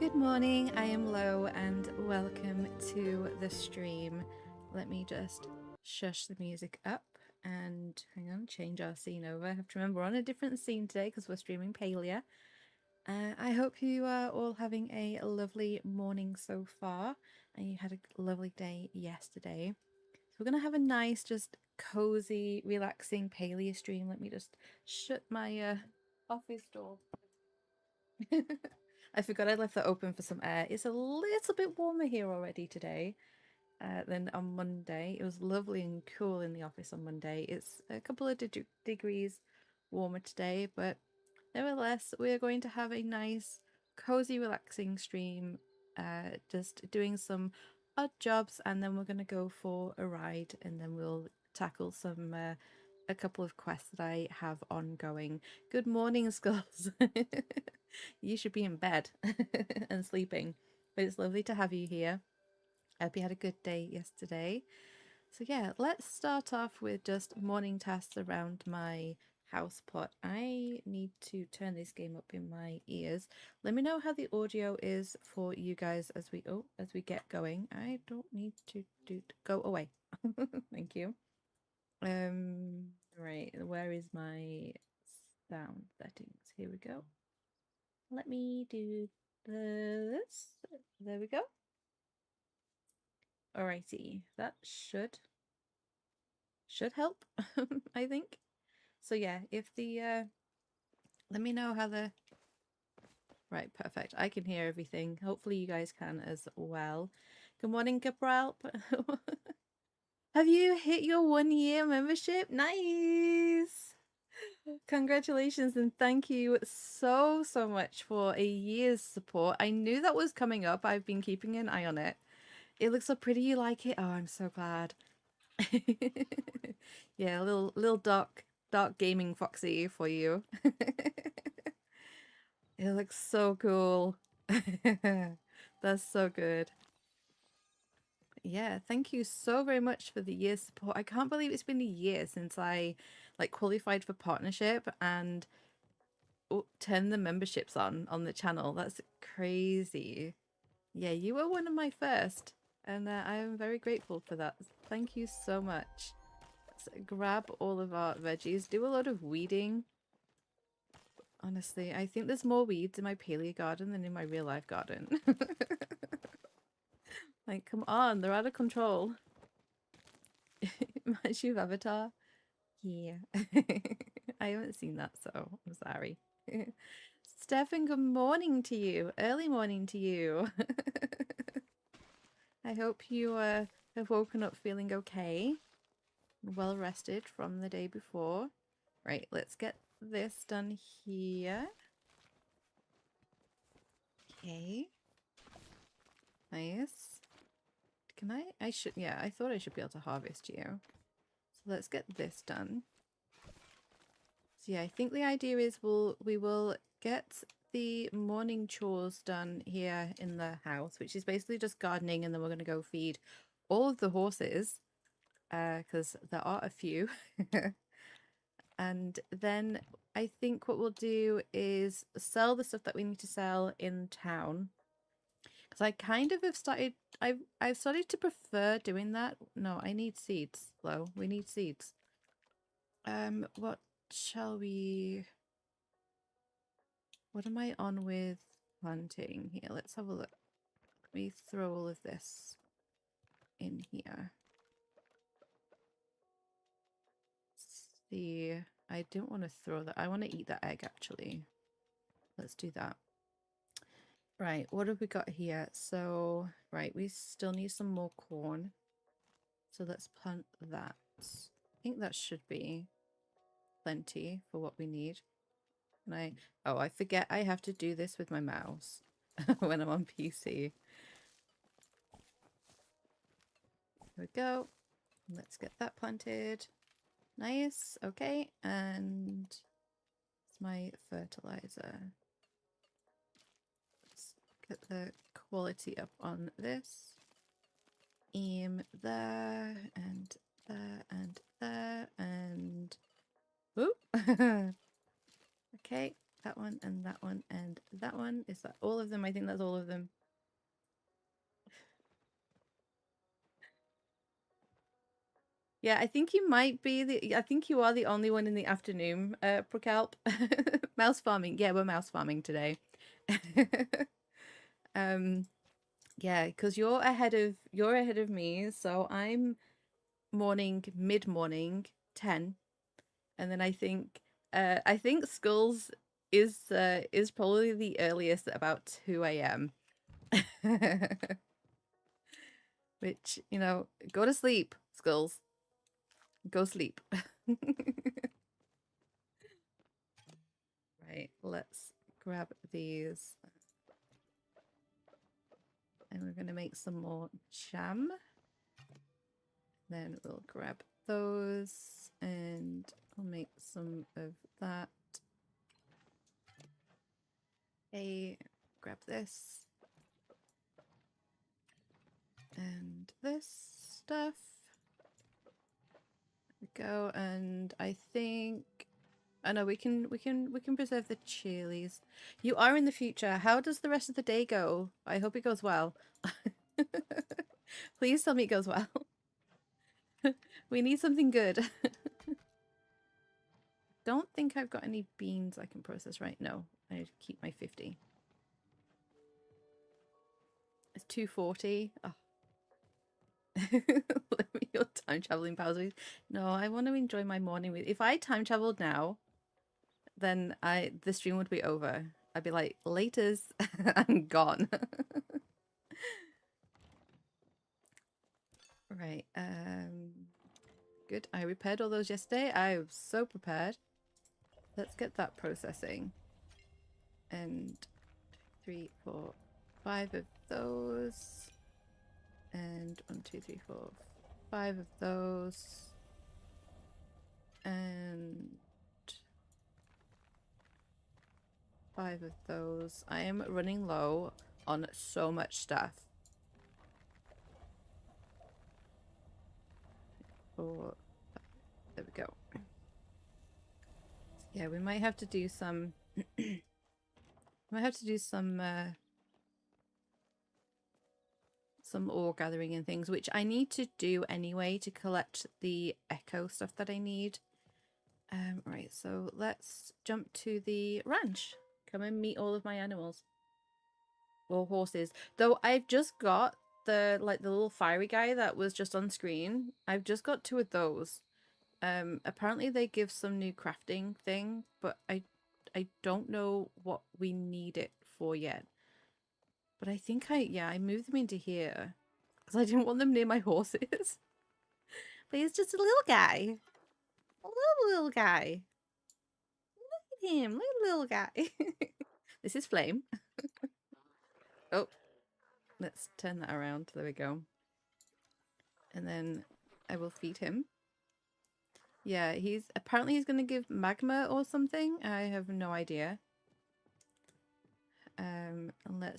Good morning, I am Lo and welcome to the stream. Let me just shush the music up and hang on, change our scene over. I have to remember we're on a different scene today because we're streaming Palia. I hope you are all having a lovely morning so far and you had a lovely day yesterday. So we're going to have a nice, just cozy, relaxing Palia stream. Let me just shut my office door. I forgot I left that open for some air. It's a little bit warmer here already today than on Monday. It was lovely and cool in the office on Monday. It's a couple of degrees warmer today, but nevertheless, we are going to have a nice, cozy, relaxing stream, just doing some odd jobs, and then we're going to go for a ride, and then we'll tackle some a couple of quests that I have ongoing. Good morning, Skulls. You should be in bed and sleeping, but it's lovely to have you here. I hope you had a good day yesterday. So yeah, let's start off with just morning tasks around my house plot. I need to turn this game up in my ears. Let me know how the audio is for you guys as we get going. I don't need to go away. Thank you. Right, where is my sound settings? Here we go. Let me do this. There we go. Alrighty, that should help, I think. So yeah, if the let me know how the right, perfect. I can hear everything. Hopefully you guys can as well. Good morning, Cabral. Have you hit your 1-year membership? Nice. Congratulations and thank you so much for a year's support. I knew that was coming up. I've been keeping an eye on it. It looks so pretty. You like it? Oh, I'm so glad. Yeah, a little dark gaming foxy for you. It looks so cool. That's so good. Yeah, thank you so very much for the year's support. I can't believe it's been a year since I qualified for partnership and turned the memberships on the channel. That's crazy. Yeah, you were one of my first, and I am very grateful for that. Thank you so much. Let's grab all of our veggies, do a lot of weeding. Honestly, I think there's more weeds in my paleo garden than in my real life garden. Like, come on, they're out of control. Machu Avatar? Yeah. I haven't seen that, so I'm sorry. Stefan, good morning to you. Early morning to you. I hope you have woken up feeling okay. Well rested from the day before. Right, let's get this done here. Okay. Nice. Can I should, yeah, I thought I should be able to harvest you. So let's get this done. So yeah, I think the idea is we will get the morning chores done here in the house, which is basically just gardening, and then we're going to go feed all of the horses, because there are a few. And then I think what we'll do is sell the stuff that we need to sell in town. Because I kind of have started, I've started to prefer doing that. No, I need seeds, Lo. We need seeds. What shall we... What am I on with planting here? Let's have a look. Let me throw all of this in here. See, I don't want to throw that. I want to eat that egg, actually. Let's do that. Right, what have we got here? So, right, we still need some more corn. So let's plant that. I think that should be plenty for what we need. And I forget I have to do this with my mouse when I'm on PC. There we go. Let's get that planted. Nice. Okay. And it's my fertilizer. Let's get the quality up on this. There and there and there and... Ooh. Okay. that one and that one and that one. Is that all of them? I think that's all of them. Yeah, I think you might be I think you are the only one in the afternoon, Procalp. Mouse farming. Yeah, we're mouse farming today. um, yeah, because you're ahead of me, so I'm mid-morning, 10. And then I think Skulls is probably the earliest at about 2 a.m. Which, you know, go to sleep, Skulls. Go sleep. Right, let's grab these. And we're going to make some more jam. Then we'll grab those and I'll make some of that. Hey, grab this. And this stuff. There we go. And I think oh no, we can preserve the chilies. You are in the future. How does the rest of the day go? I hope it goes well. Please tell me it goes well. We need something good. Don't think I've got any beans I can process right now. I need to keep my 50. It's 240. Oh. Let me your time traveling powers. No, I want to enjoy my morning with. If I time traveled now, then the stream would be over. I'd be like, laters, I'm gone. Right. Good. I repaired all those yesterday. I was so prepared. Let's get that processing. And 3, 4, 5 of those. And 1, 2, 3, 4, 5 of those. And 5 of those. I am running low on so much stuff. Oh, there we go. Yeah, we might have to do some some ore gathering and things, which I need to do anyway to collect the echo stuff that I need. Right, so let's jump to the ranch. Come and meet all of my animals. Or horses. Though I've just got the little fiery guy that was just on screen. I've just got 2 of those. Apparently they give some new crafting thing, but I don't know what we need it for yet. But I think I moved them into here because I didn't want them near my horses. But he's just a little guy. A little guy. Look at him, little guy. This is Flame. Oh, let's turn that around. There we go. And then I will feed him. Yeah, he's going to give magma or something. I have no idea.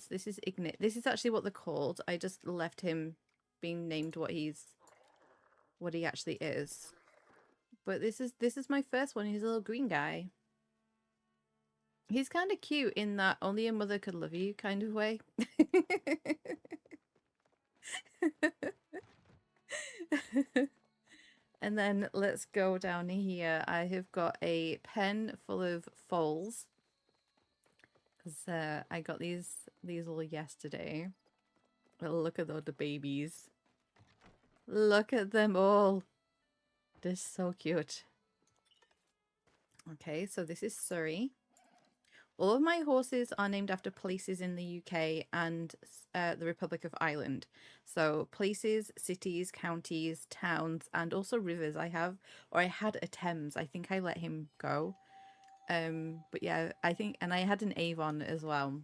This is Ignite. This is actually what they're called. I just left him being named what he actually is. But this is my first one. He's a little green guy. He's kind of cute in that only a mother could love you kind of way. And then let's go down here. I have got a pen full of foals. Because I got these all yesterday. But look at all the babies. Look at them all. They're so cute. Okay, so this is Surrey. All of my horses are named after places in the UK and the Republic of Ireland. So places, cities, counties, towns, and also rivers. I had a Thames. I think I let him go. But yeah, I think, and I had an Avon as well.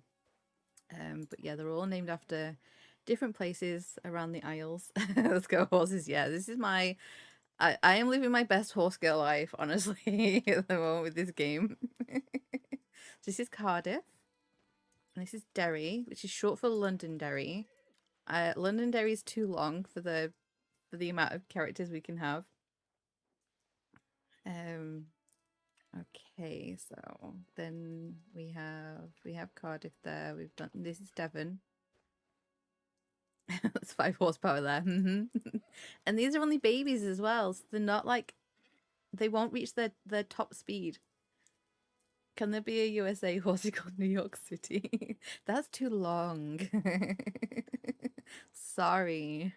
But yeah, they're all named after different places around the Isles. Let's go horses. Yeah, this is I am living my best horse girl life, honestly, at the moment with this game. This is Cardiff. And this is Derry, which is short for Londonderry. Londonderry is too long for the amount of characters we can have. Okay, so then we have Cardiff there. We've done this is Devon. That's 5 horsepower there. And these are only babies as well, so they're not like they won't reach their top speed. Can there be a USA horsey called New York City? That's too long. Sorry.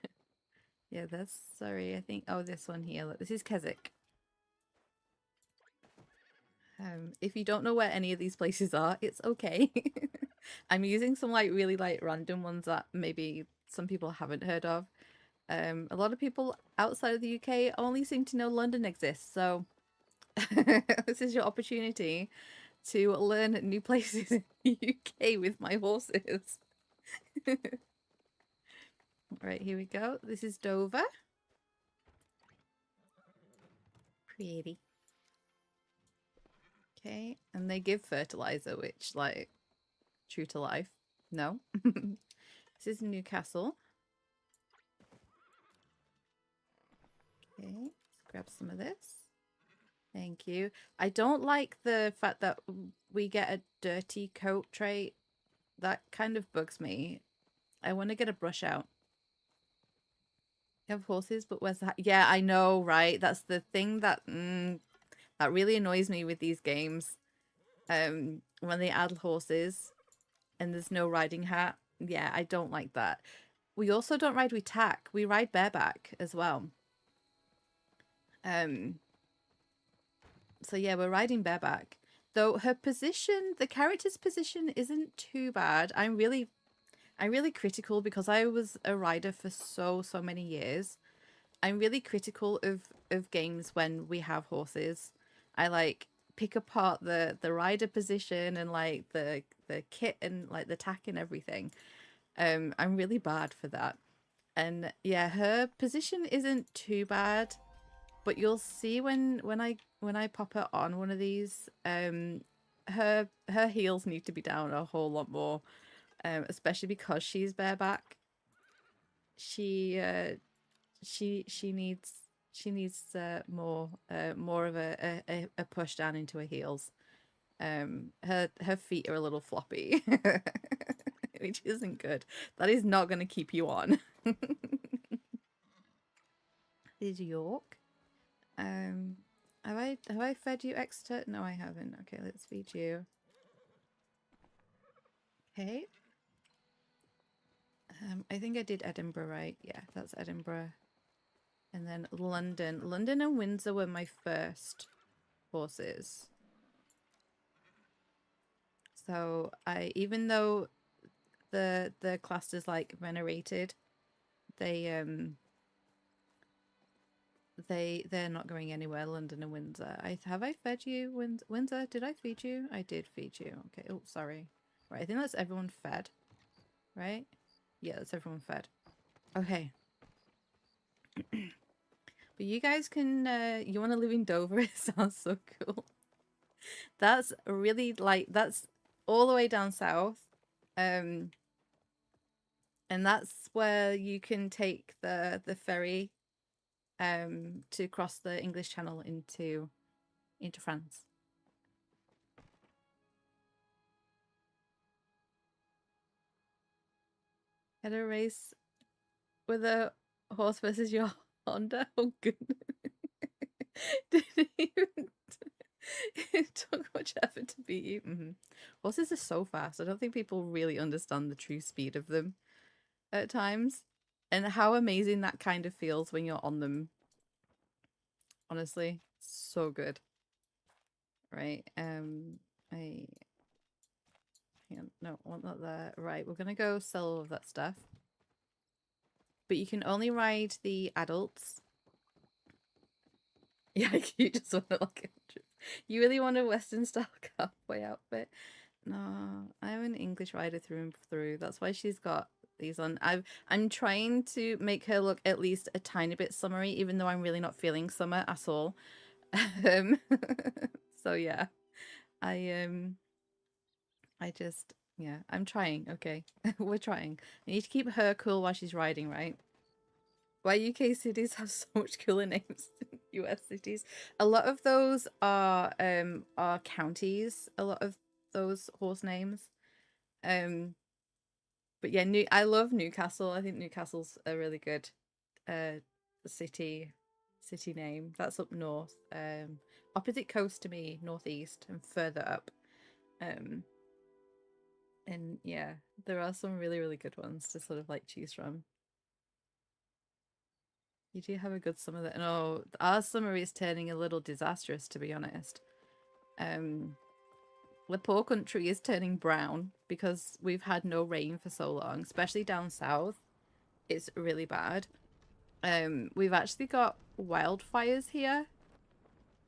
Yeah, that's sorry. I think this one here. Look, this is Keswick. If you don't know where any of these places are, it's okay. I'm using some like really like random ones that maybe some people haven't heard of. A lot of people outside of the UK only seem to know London exists, so this is your opportunity to learn new places in the UK with my horses. Right, here we go. This is Dover. Pretty. Okay, and they give fertilizer, which, like, true to life. No. This is Newcastle. Okay, let's grab some of this. Thank you. I don't like the fact that we get a dirty coat trait. That kind of bugs me. I want to get a brush out. You have horses, but where's that? Yeah, I know, right? That's the thing that that really annoys me with these games. When they add horses and there's no riding hat. Yeah, I don't like that. We also don't ride with tack. We ride bareback as well. So yeah, we're riding bareback. Though her position, the character's position isn't too bad. I'm really critical because I was a rider for so many years. I'm really critical of games when we have horses. I like pick apart the rider position and like the kit and like the tack and everything. I'm really bad for that. And yeah, her position isn't too bad, but you'll see when I pop her on one of these, her heels need to be down a whole lot more, especially because she's bareback. She needs more of a push down into her heels. Her feet are a little floppy, which isn't good. That is not going to keep you on. This is York. Have I fed you Exeter? No, I haven't. Okay, let's feed you. Okay. I think I did Edinburgh right. Yeah, that's Edinburgh. And then London. London and Windsor were my first horses. So even though the class is like venerated, they're not going anywhere. London and Windsor. Have I fed you Windsor? Did I feed you? I did feed you. Okay. Oh, sorry. Right. I think that's everyone fed. Right? Yeah, that's everyone fed. Okay. But you guys can you want to live in Dover? It sounds so cool. That's really like that's all the way down south. And that's where you can take the ferry to cross the English Channel into France. Had a race with a horse versus your Honda. Oh goodness. Didn't even it took much effort to beat you. Horses are so fast. I don't think people really understand the true speed of them at times, and how amazing that kind of feels when you're on them. Honestly, so good. Right. I hang on. No, I want that there. Right, we're gonna go sell all of that stuff. But you can only ride the adults. Yeah, you just want to like you really want a Western style cowboy outfit. No, I'm an English rider through and through. That's why she's got these on. I'm trying to make her look at least a tiny bit summery, even though I'm really not feeling summer at all. So yeah, I just yeah, I'm trying. Okay, we're trying. I need to keep her cool while she's riding, right? Why UK cities have so much cooler names than US cities. A lot of those are counties, a lot of those horse names. But yeah, I love Newcastle. I think Newcastle's a really good uh city name. That's up north. Opposite coast to me, northeast and further up. Um and yeah, there are some really, really good ones to sort of like choose from. You do have a good summer there. No, our summer is turning a little disastrous, to be honest. Um, the poor country is turning brown because we've had no rain for so long, especially down south. It's really bad. We've actually got wildfires here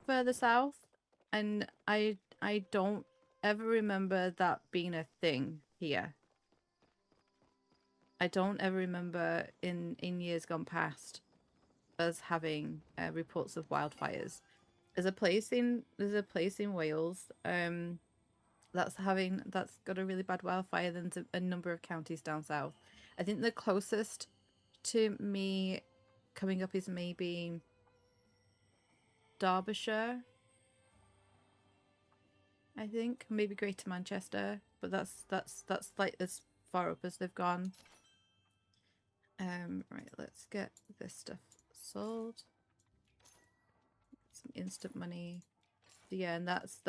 further south, and I don't ever remember that being a thing here. I don't ever remember in years gone past us having reports of wildfires. There's a place in Wales that's got a really bad wildfire. Then there's a number of counties down south. I think the closest to me coming up is maybe Derbyshire. I think maybe Greater Manchester, but that's like as far up as they've gone. Right, let's get this stuff sold. Some instant money. Yeah, and that's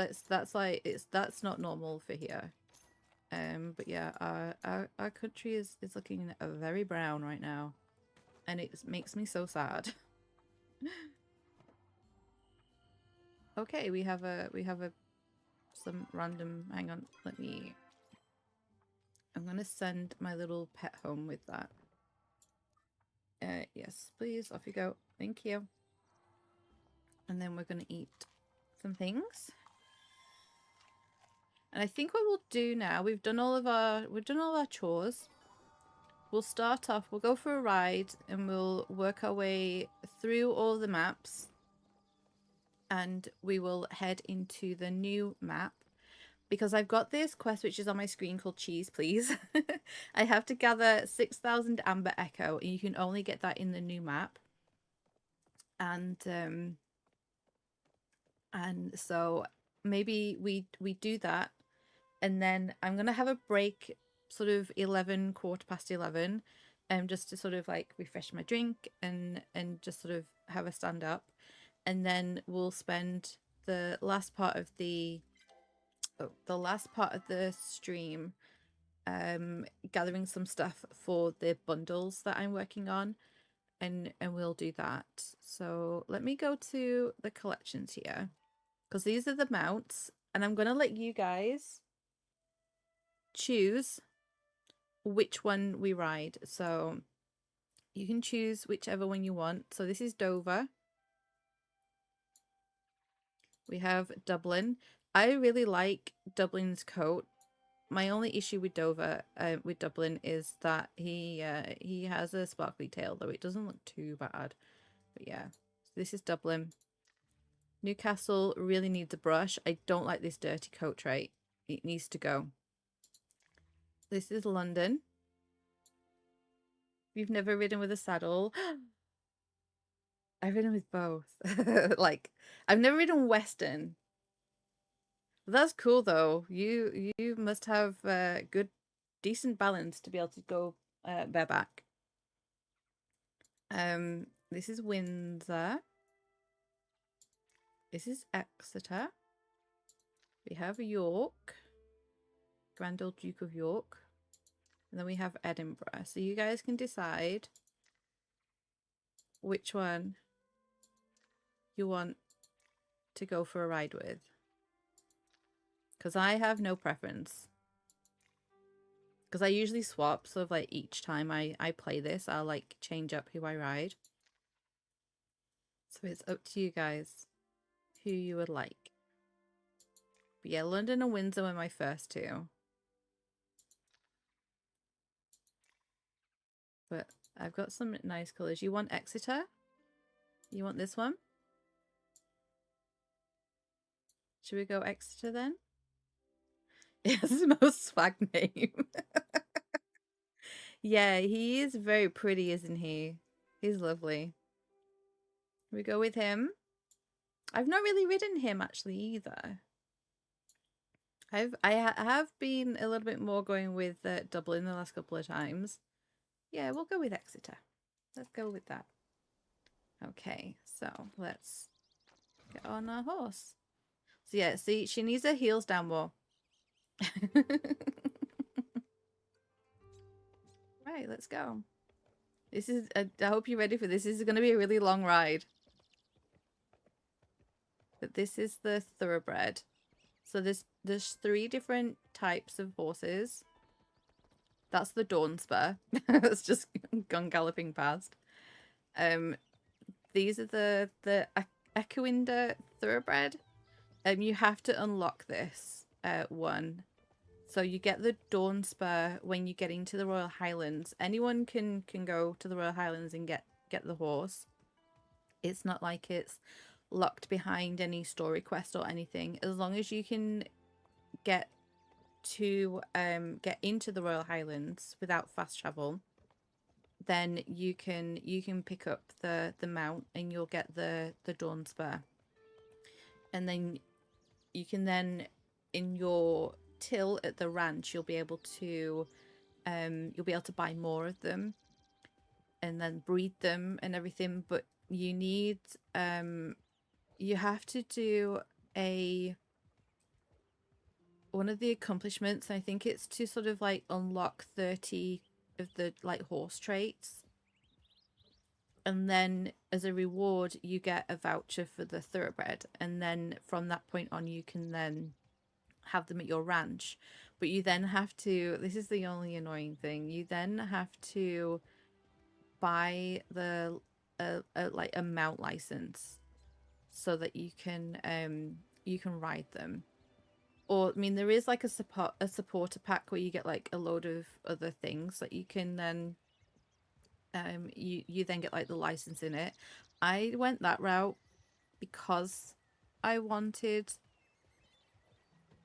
like that's not normal for here. But yeah, our country is looking very brown right now, and it makes me so sad. Okay, we have some random. Hang on, I'm gonna send my little pet home with that. Yes, please. Off you go. Thank you. And then we're gonna eat some things. And I think what we'll do now, we've done all our chores. We'll start off, we'll go for a ride and we'll work our way through all the maps. And we will head into the new map. Because I've got this quest which is on my screen called Cheese Please. I have to gather 6,000 Amber Echo, and you can only get that in the new map. And so maybe we do that, and then I'm gonna have a break, sort of 11, 11:15, just to sort of like refresh my drink and just sort of have a stand up, and then we'll spend the last part of the stream gathering some stuff for the bundles that I'm working on, and we'll do that. So let me go to the collections here, because these are the mounts, and I'm gonna let you guys choose which one we ride. So you can choose whichever one you want. So this is Dover. We have Dublin. I really like Dublin's coat. My only issue with with Dublin, is that he has a sparkly tail, though it doesn't look too bad. But yeah, so this is Dublin. Newcastle really needs a brush. I don't like this dirty coat trait. It needs to go. This is London. You've never ridden with a saddle. I've ridden with both. Like, I've never ridden Western. That's cool though. You must have decent balance to be able to go bareback. This is Windsor. This is Exeter. We have York, Grand Old Duke of York, and then we have Edinburgh. So you guys can decide which one you want to go for a ride with, because I have no preference. Because I usually swap, so like each time I play this, I'll like change up who I ride. So it's up to you guys who you would like. But yeah, London and Windsor were my first two. But I've got some nice colours. You want Exeter? You want this one? Should we go Exeter then? It's the most swag name. Yeah, he is very pretty, isn't he? He's lovely. We go with him. I've not really ridden him actually either. I have been a little bit more going with Dublin the last couple of times. Yeah, we'll go with Exeter. Let's go with that. Okay, so let's get on our horse. So yeah, see, she needs her heels down more. Right, let's go. This is, I hope you're ready for this. This is going to be a really long ride. But this is the thoroughbred. So there's 3 different types of horses. That's the Dawn Spur. It's just gone galloping past. These are the Echoinder thoroughbred. You have to unlock this one. So you get the Dawn Spur when you get into the Royal Highlands. Anyone can go to the Royal Highlands and get the horse. It's not like it's locked behind any story quest or anything. As long as you can get into the Royal Highlands without fast travel, then you can pick up the mount and you'll get the Dawn Spur. And then you can then in your till at the ranch you'll be able to buy more of them and then breed them and everything, but you need you have to do one of the accomplishments. I think it's to sort of like unlock 30 of the like horse traits, and then as a reward you get a voucher for the thoroughbred, and then from that point on you can then have them at your ranch. But you then have to, this is the only annoying thing, you then have to buy the like a mount license so that you can ride them. Or I mean, there is like a supporter pack where you get like a load of other things that you can then you then get like the license in it. I went that route because I wanted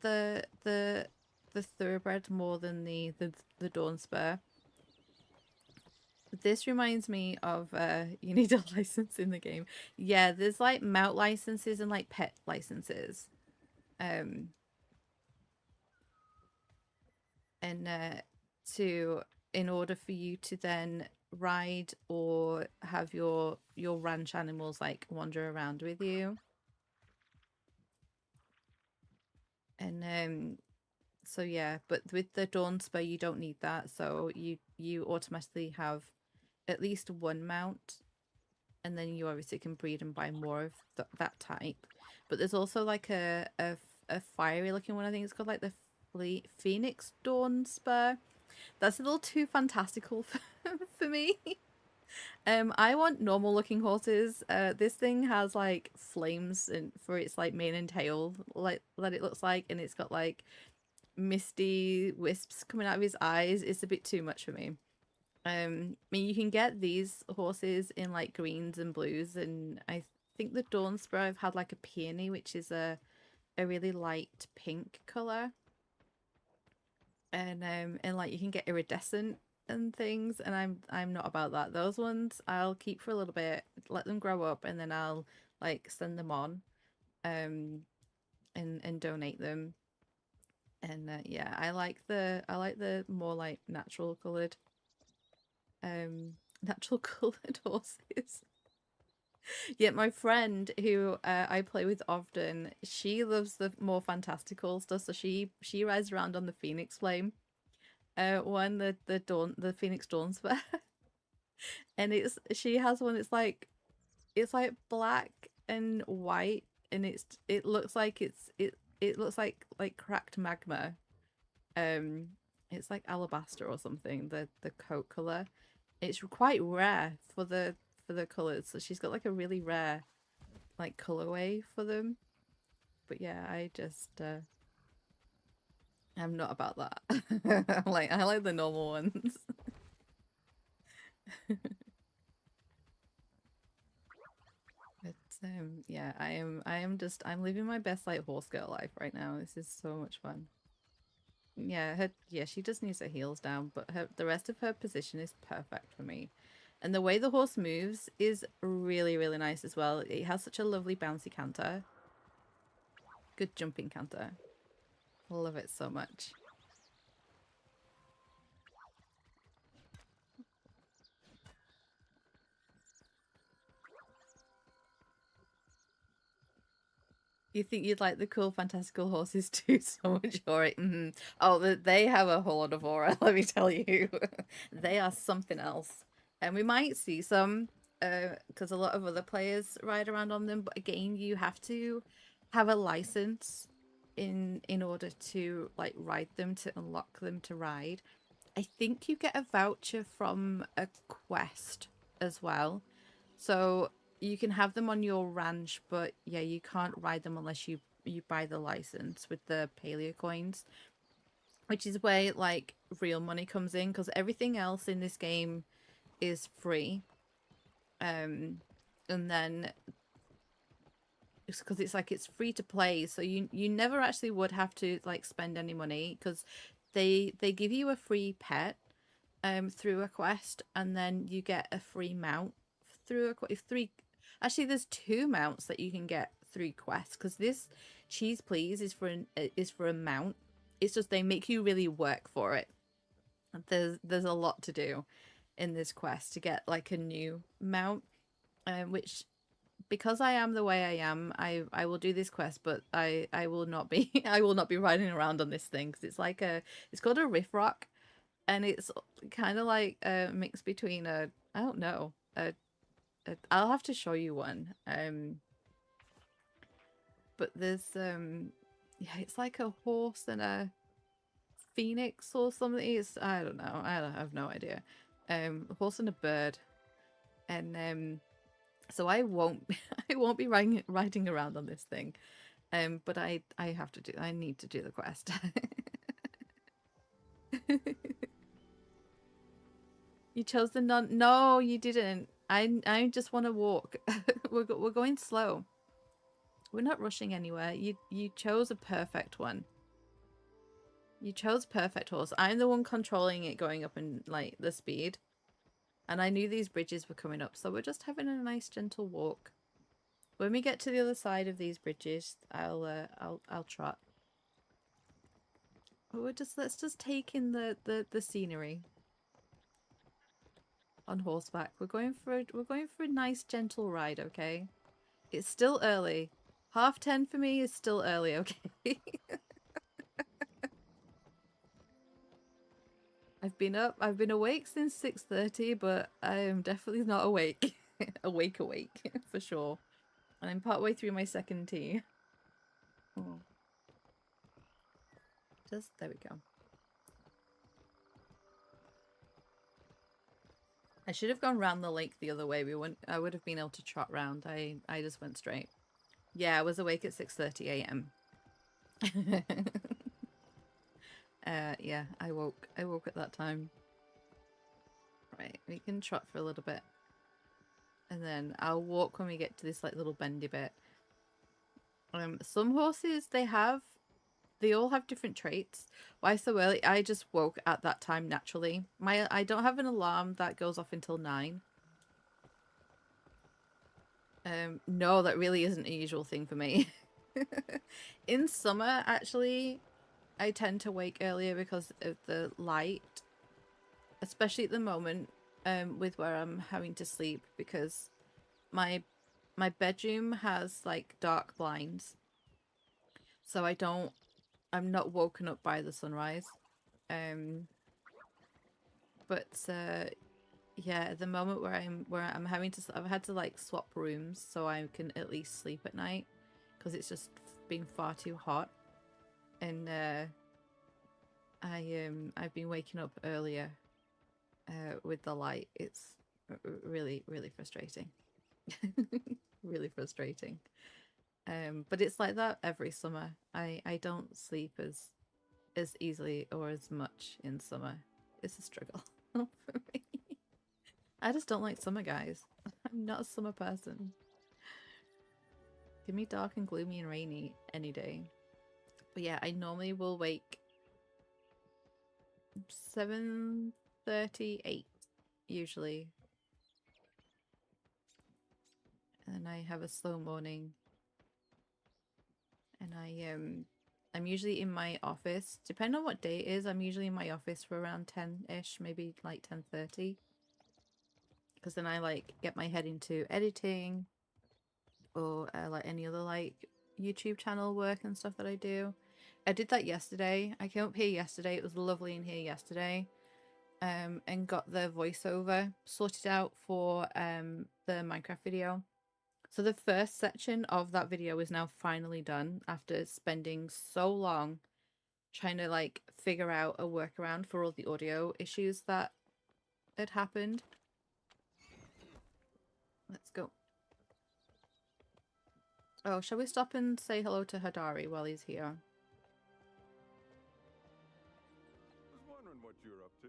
the thoroughbred more than the Dawn Spur. This reminds me of you need a license in the game. Yeah, there's like mount licenses and like pet licenses. And to in order for you to then ride or have your ranch animals like wander around with you. And so yeah, but with the Dawn Spur you don't need that, so you automatically have at least one mount, and then you obviously can breed and buy more of that type. But there's also like a fiery looking one. I think it's called like the Phoenix Dawn Spur. That's a little too fantastical for me. I want normal looking horses. This thing has like flames for its like mane and tail, like that it looks like, and it's got like misty wisps coming out of his eyes. It's a bit too much for me. I mean, you can get these horses in like greens and blues, and I think the Dawn Spur I've had like a peony, which is a really light pink color, and like you can get iridescent and things, and I'm not about that. Those ones I'll keep for a little bit, let them grow up, and then I'll like send them on, and donate them. And yeah, I like the more like natural colored horses. Yeah, my friend who I play with often, she loves the more fantastical stuff, so she rides around on the Phoenix Flame. One the Phoenix Dawn Spur. And she has one, it's like black and white, and it looks like it looks like cracked magma. It's like alabaster or something, the coat color. It's quite rare for the colors, so she's got like a really rare like colorway for them. But yeah, I just I'm not about that. I like the normal ones. But yeah, I'm living my best like horse girl life right now. This is so much fun. Yeah, she just needs her heels down, but the rest of her position is perfect for me. And the way the horse moves is really, really nice as well. It has such a lovely bouncy canter. Good jumping canter. Love it so much. You think you'd like the cool fantastical horses too so much, Ori? Oh, they have a whole lot of aura, let me tell you. They are something else. And we might see some, because a lot of other players ride around on them. But again, you have to have a license in order to like ride them, to unlock them to ride. I think you get a voucher from a quest as well. So you can have them on your ranch, but yeah, you can't ride them unless you buy the license with the Palia coins, which is where like real money comes in, because everything else in this game is free. And then because it's like it's free to play, so you never actually would have to like spend any money, because they give you a free pet through a quest, and then you get a free mount through a three. Actually, there's two mounts that you can get through quests, because this cheese please is for a mount. It's just they make you really work for it. There's a lot to do in this quest to get like a new mount, which, because I am the way I am, I will do this quest, but I will not be I will not be riding around on this thing, because it's called a riff rock, and it's kind of like a mix between a, I don't know, I'll have to show you one. But there's yeah, it's like a horse and a phoenix or something. It's, I don't know, I have no idea. A horse and a bird, and so I won't I won't be riding around on this thing. But I have to do, I need to do the quest. You chose the non. No, you didn't. I just want to walk. We're going slow. We're not rushing anywhere. You chose a perfect one. You chose perfect horse. I'm the one controlling it going up in like the speed. And I knew these bridges were coming up, so we're just having a nice gentle walk. When we get to the other side of these bridges, I'll trot. But let's just take in the scenery. On horseback. We're going for a nice gentle ride, okay? It's still early. 10:30 for me is still early, okay? I've been awake since 6:30, but I am definitely not awake. awake for sure. And I'm partway through my second tea. Oh. There we go. I should have gone round the lake the other way. I would have been able to trot round. I just went straight. Yeah, I was awake at 6:30 a.m. Yeah, I woke at that time. Right, we can trot for a little bit. And then I'll walk when we get to this like little bendy bit. Some horses they all have different traits. Why so early? I just woke at that time naturally. I don't have an alarm that goes off until 9. No, that really isn't a usual thing for me. In summer, actually, I tend to wake earlier because of the light, especially at the moment, with where I'm having to sleep, because my bedroom has like dark blinds, so I'm not woken up by the sunrise. But yeah, at the moment where I'm having to, I've had to like swap rooms so I can at least sleep at night, because it's just been far too hot. And I've been waking up earlier with the light. It's really frustrating. Really frustrating. But it's like that every summer. I don't sleep as easily or as much in summer. It's a struggle for me. I just don't like summer, guys. I'm not a summer person. Give me dark and gloomy and rainy any day. But yeah, I normally will wake 7:38 usually. and I have a slow morning. And I'm usually in my office. Depending on what day it is, I'm usually in my office for around 10-ish, maybe like 10:30. Because then I like get my head into editing or like any other like YouTube channel work and stuff that I do. I did that yesterday. I came up here yesterday. It was lovely in here yesterday. And got the voiceover sorted out for the Minecraft video. So the first section of that video is now finally done after spending so long trying to like figure out a workaround for all the audio issues that had happened. Let's go. Oh, shall we stop and say hello to Hadari while he's here? Was wondering what you're up to.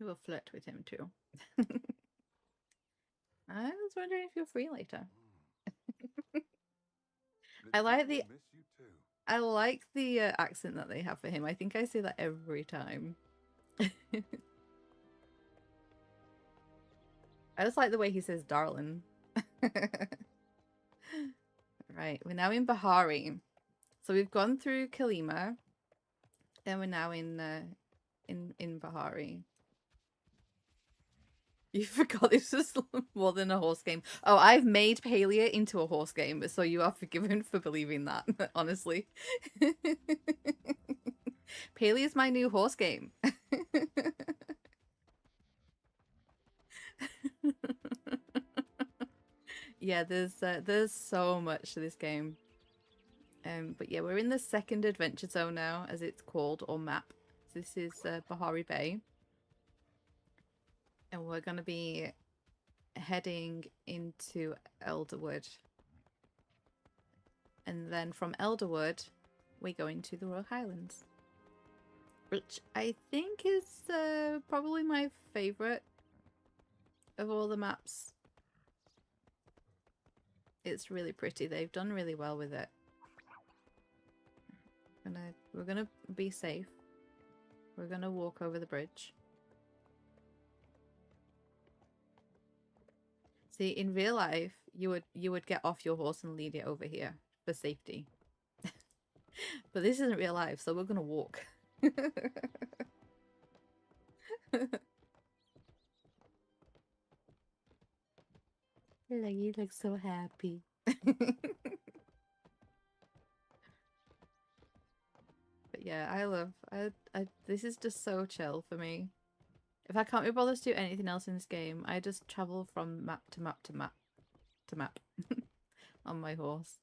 We will flirt with him too. I was wondering if you're free later. I like the accent that they have for him. I think I say that every time. I just like the way he says darling. Right, we're now in Bahari. So we've gone through Kalima and we're now in Bahari. You forgot this was more than a horse game. Oh, I've made Palia into a horse game, so you are forgiven for believing that, honestly. Palia is my new horse game. Yeah, there's so much to this game. But yeah, we're in the second adventure zone now, as it's called, or map. This is Bahari Bay. And we're going to be heading into Elderwood. And then from Elderwood, we go into the Royal Highlands. Which I think is probably my favourite of all the maps. It's really pretty. They've done really well with it. We're gonna be safe. We're gonna walk over the bridge. See, in real life, you would get off your horse and lead it over here for safety. But this isn't real life, so we're gonna walk. You look so happy. But yeah, I this is just so chill for me. If I can't be bothered to do anything else in this game, I just travel from map to map to map to map on my horse.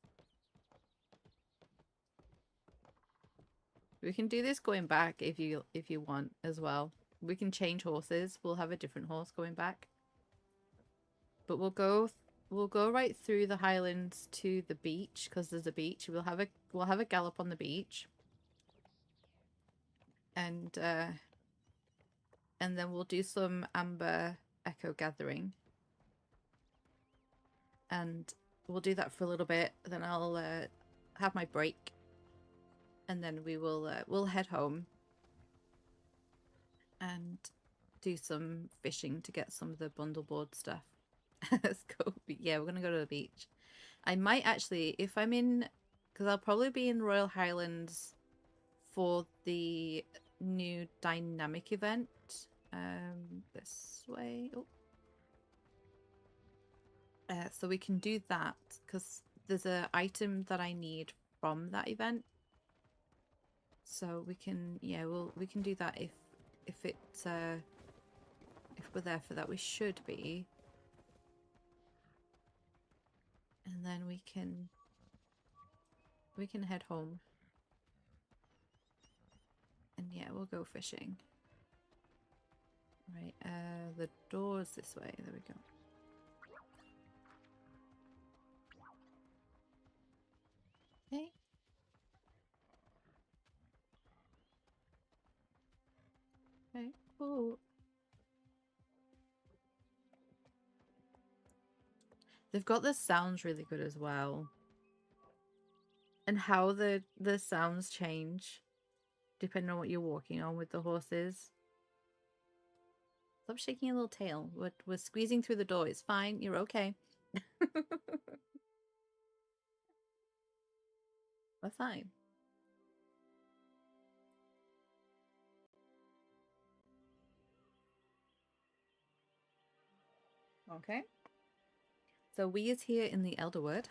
We can do this going back if you want as well. We can change horses. We'll have a different horse going back. But we'll go right through the Highlands to the beach because there's a beach. We'll have a gallop on the beach. And then we'll do some amber echo gathering. And we'll do that for a little bit. Then I'll have my break. And then we'll head home and do some fishing to get some of the bundle board stuff. Let's go. Yeah, we're gonna go to the beach. I might actually, if I'm in, because I'll probably be in Royal Highlands for the new dynamic event. This way. Oh. So we can do that because there's an item that I need from that event. So we can, yeah, we can do that if we're there for that. We should be. And then we can head home. And yeah, we'll go fishing. Right, the door's this way. There we go. Okay. Okay. Oh. They've got the sounds really good as well. And how the sounds change depending on what you're walking on with the horses. Stop shaking your little tail. We're squeezing through the door. It's fine. You're okay. We're fine. Okay. So we is here in the Elderwood.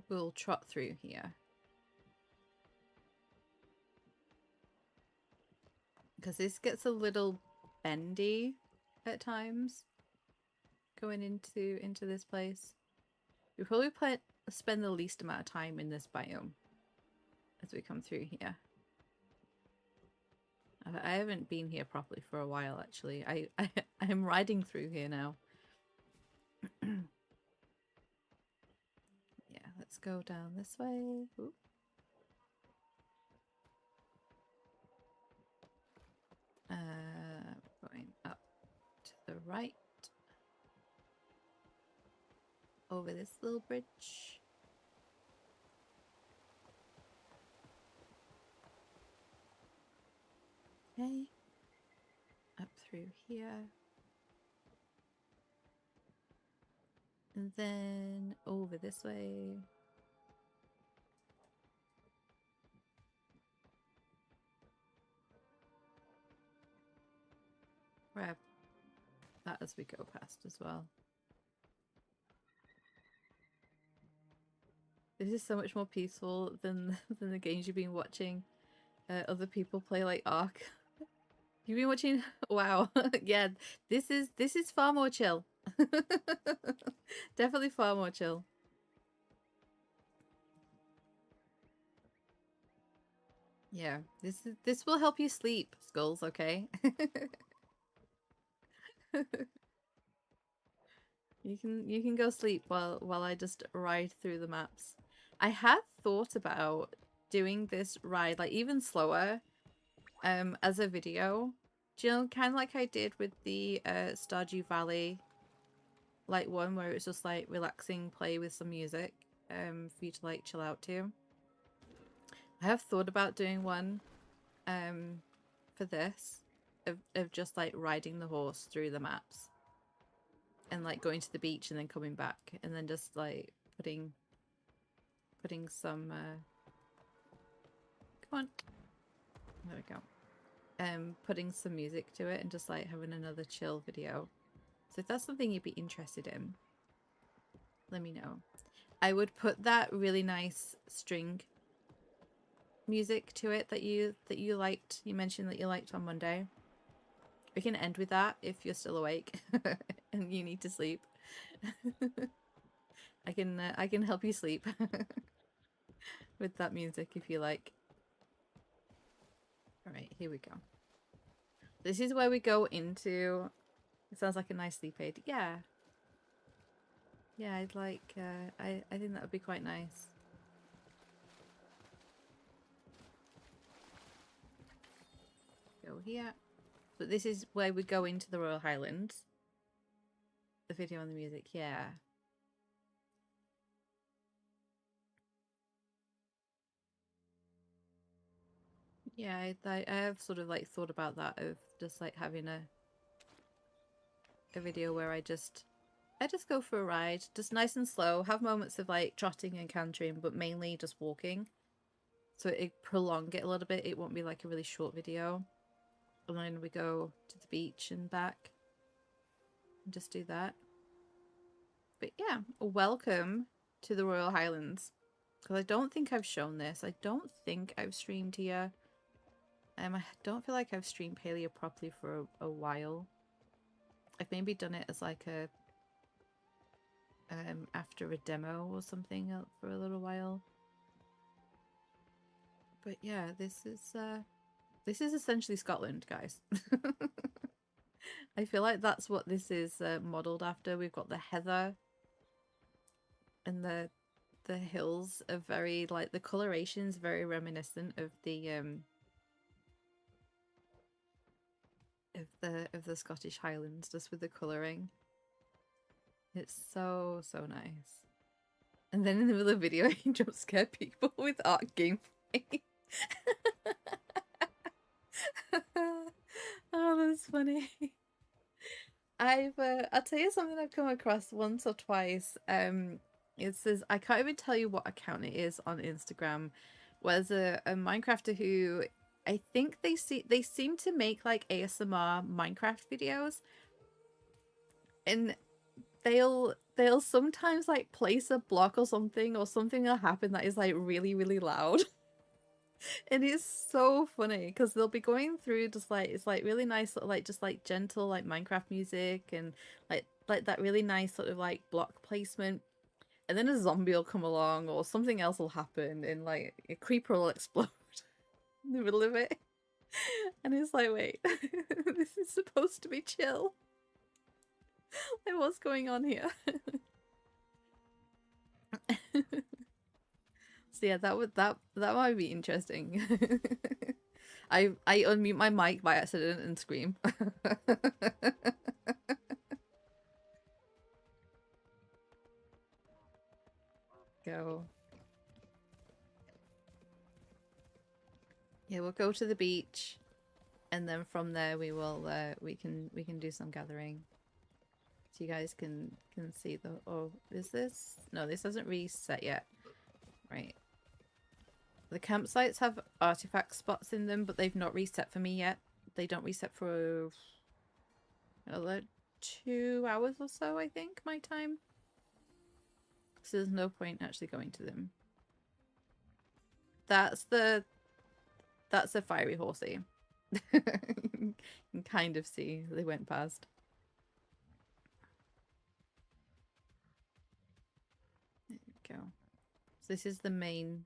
We'll trot through here. Because this gets a little bendy at times. Going into this place. We probably spend the least amount of time in this biome as we come through here. I haven't been here properly for a while, actually. I'm riding through here now. Yeah, let's go down this way. Ooh. Going up to the right. Over this little bridge. Okay. Up through here. And then over this way. Grab that as we go past as well. This is so much more peaceful than the games you've been watching other people play, like Ark. You've been watching WoW. Yeah, this is far more chill. Definitely far more chill. Yeah, this will help you sleep, Skulls, okay? You can go sleep while I just ride through the maps. I have thought about doing this ride like even slower as a video. Do you know, kind of like I did with the Stardew Valley like one where it's just like relaxing play with some music for you to like chill out to. I have thought about doing one for this of just like riding the horse through the maps and like going to the beach and then coming back and then just like putting some come on, there we go, putting some music to it and just like having another chill video. So if that's something you'd be interested in, let me know. I would put that really nice string music to it that you liked. You mentioned that you liked on Monday. We can end with that if you're still awake and you need to sleep. I can help you sleep with that music if you like. All right, here we go. This is where we go into. It sounds like a nice sleep aid. Yeah. Yeah, I'd like. I think that would be quite nice. Go here. But this is where we go into the Royal Highlands. The video and the music, yeah. Yeah, I have sort of like thought about that of just like having a video where I just go for a ride, just nice and slow, have moments of like trotting and cantering, but mainly just walking. So it prolong it a little bit. It won't be like a really short video. And then we go to the beach and back and just do that. But yeah, welcome to the Royal Highlands. Because I don't think I've shown this. I don't think I've streamed here. I don't feel like I've streamed Palia properly for a while. I've maybe done it as like a after a demo or something for a little while. But yeah, this is essentially Scotland, guys. I feel like that's what this is modelled after. We've got the heather and the hills are very like the coloration is very reminiscent of the Scottish Highlands, just with the colouring. It's so nice. And then in the middle of the video, he jump scare people with art gameplay. is funny. I'll tell you something I've come across once or twice. It says I can't even tell you what account it is on Instagram. Where there's a Minecrafter who I think they seem to make like ASMR Minecraft videos, and they'll sometimes like place a block or something will happen that is like really really loud. And it's so funny because they'll be going through just like it's like really nice sort of like just like gentle like Minecraft music and like that really nice sort of like block placement, and then a zombie will come along or something else will happen and like a creeper will explode in the middle of it. And it's like, wait, this is supposed to be chill. Like, what's going on here? So yeah, that might be interesting. I unmute my mic by accident and scream. Go. Yeah, we'll go to the beach, and then from there we will we can do some gathering. So you guys can see the is this? No, this hasn't reset yet. Right. The campsites have artifact spots in them, but they've not reset for me yet. They don't reset for another 2 hours or so, I think, my time. So there's no point actually going to them. That's a fiery horsey. You can kind of see they went past. There we go. So this is the main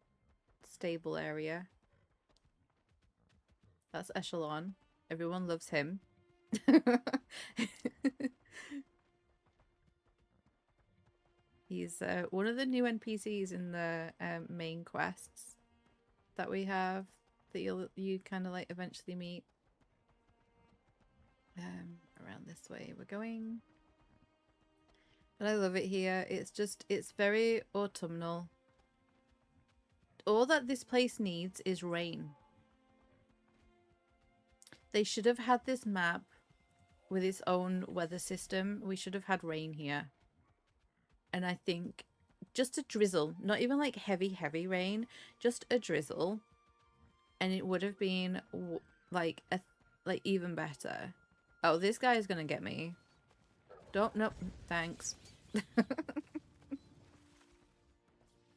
stable area. That's Echelon. Everyone loves him. He's one of the new NPCs in the main quests that we have that you kind of like eventually meet. Around this way we're going. But I love it here. It's very autumnal. All that this place needs is rain. They should have had this map with its own weather system. We should have had rain here. And I think just a drizzle, not even like heavy rain, just a drizzle, and it would have been like even better. Oh, this guy is gonna get me. Don't, nope, thanks.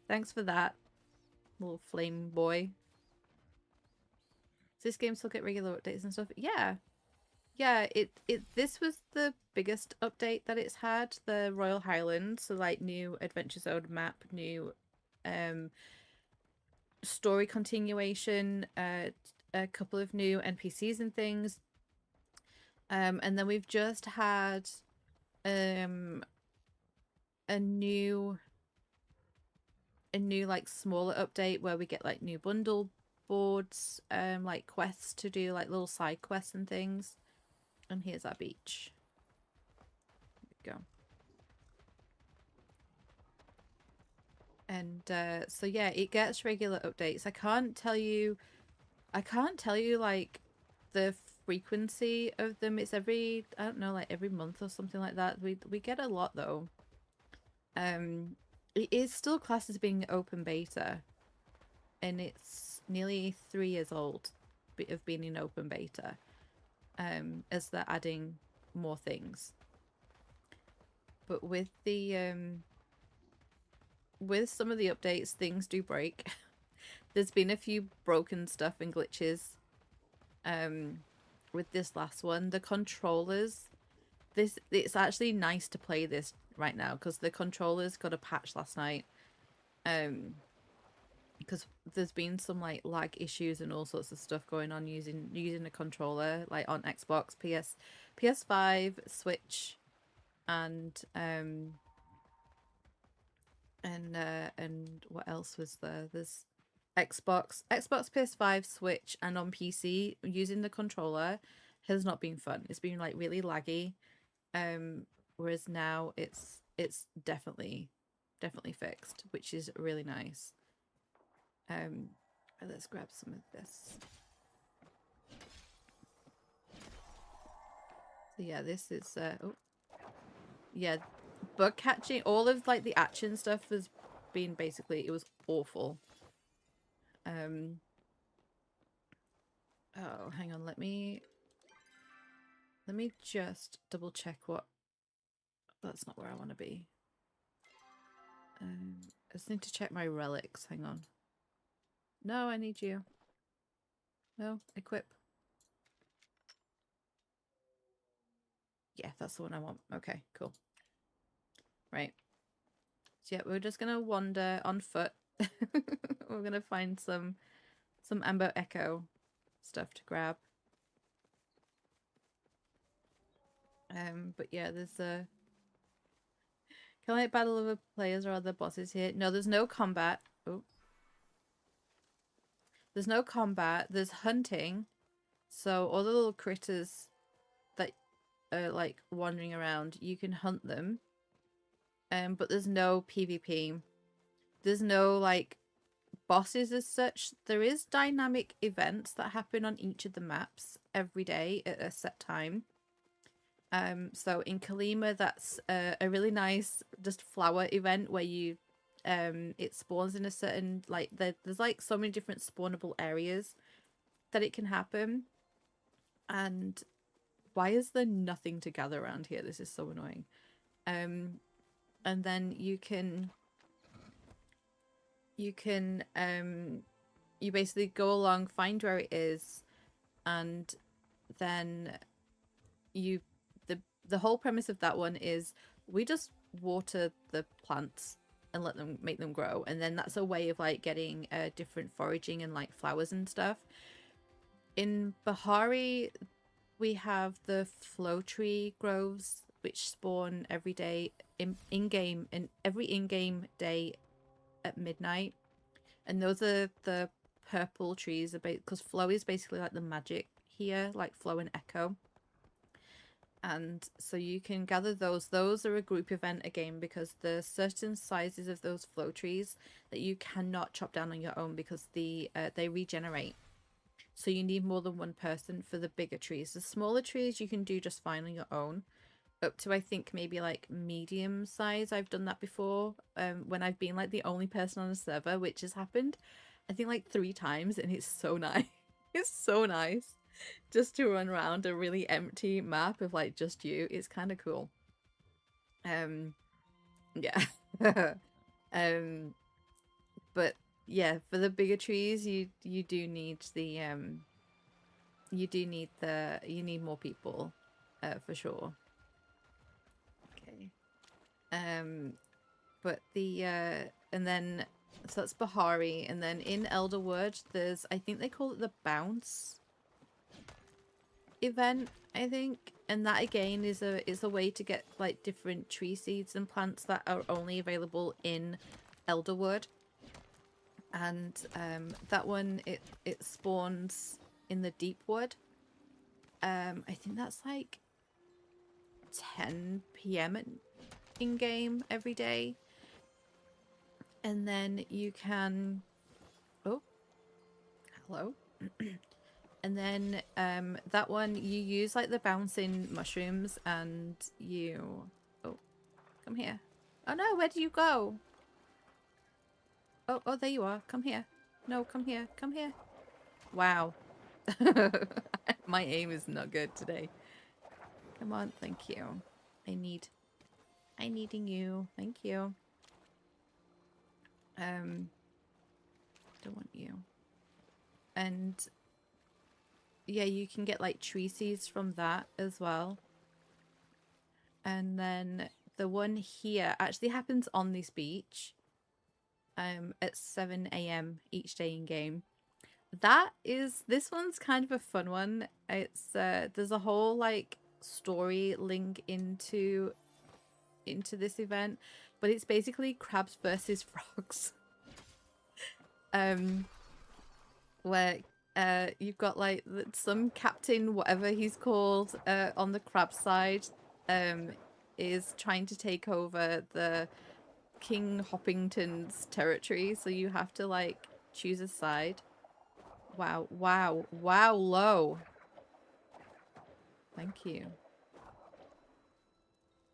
Thanks for that, little flame boy. Does this game still get regular updates and stuff? Yeah. Yeah, this was the biggest update that it's had, the Royal Highlands, so like new Adventure Zone map, new story continuation, a couple of new NPCs and things. And then we've just had a new like smaller update where we get like new bundle boards, like quests to do, like little side quests and things. And here's our beach. There we go. And so yeah, it gets regular updates. I can't tell you like the frequency of them. It's every, I don't know, like every month or something like that. We get a lot though. It is still classed as being open beta, and it's nearly 3 years old of being in open beta. As they're adding more things. But with the with some of the updates, things do break. There's been a few broken stuff and glitches with this last one. The controllers, it's actually nice to play this right now because the controllers got a patch last night. Because there's been some like lag issues and all sorts of stuff going on using a controller, like on Xbox, PS5, Switch, and what else was there? There's Xbox, PS5, Switch, and on PC. Using the controller has not been fun. It's been like really laggy. Whereas now it's definitely fixed, which is really nice. Let's grab some of this. So yeah, this is oh yeah, bug catching. All of like the action stuff has been basically, it was awful. Oh, hang on, let me just double check what. That's not where I want to be. I just need to check my relics. Hang on. No, I need you. No, equip. Yeah, that's the one I want. Okay, cool. Right. So yeah, we're just gonna wander on foot. We're gonna find some Amber Echo stuff to grab. But yeah, there's a kind of like battle of the players or other bosses here. No, there's no combat. Oh, there's no combat. There's hunting. So all the little critters that are like wandering around, you can hunt them. But there's no PvP. There's no like bosses as such. There is dynamic events that happen on each of the maps every day at a set time. So in Kalima, that's a really nice just flower event where you it spawns in a certain like there's like so many different spawnable areas that it can happen. And why is there nothing to gather around here? This is so annoying. And then you basically go along, find where it is, and then the whole premise of that one is we just water the plants and make them grow, and then that's a way of like getting different foraging and like flowers and stuff. In Bahari, we have the flow tree groves which spawn every day in game, and every in-game day at midnight, and those are the purple trees because flow is basically like the magic here, like flow and echo. And so you can gather those are a group event again, because there's certain sizes of those flow trees that you cannot chop down on your own because they regenerate, so you need more than one person for the bigger trees. The smaller trees you can do just fine on your own, up to I think maybe like medium size. I've done that before when I've been like the only person on a server, which has happened I think like 3 times, and it's so nice. It's so nice just to run around a really empty map of like just you. It's kind of cool. Yeah. But yeah, for the bigger trees you do need the you need more people for sure. Okay. But the and then so that's Bahari, and then in Elderwood there's, I think they call it the bounce event, I think, and that again is a way to get like different tree seeds and plants that are only available in Elderwood. And that one it spawns in the deep wood. I think that's like 10 p.m. in game every day. And then you can, oh, hello. And then that one you use like the bouncing mushrooms, and you, oh, come here. Oh no, where do you go? Oh, there you are. Come here. No, come here. Come here. Wow. My aim is not good today. Come on, thank you. I'm needing you. Thank you. Don't want you. And yeah, you can get like tree seeds from that as well. And then the one here actually happens on this beach at 7 a.m. each day in game. This one's kind of a fun one. It's there's a whole like story link into this event, but it's basically crabs versus frogs. Where you've got like some captain, whatever he's called, on the crab side, is trying to take over the King Hoppington's territory, so you have to like choose a side. Wow, low. Thank you.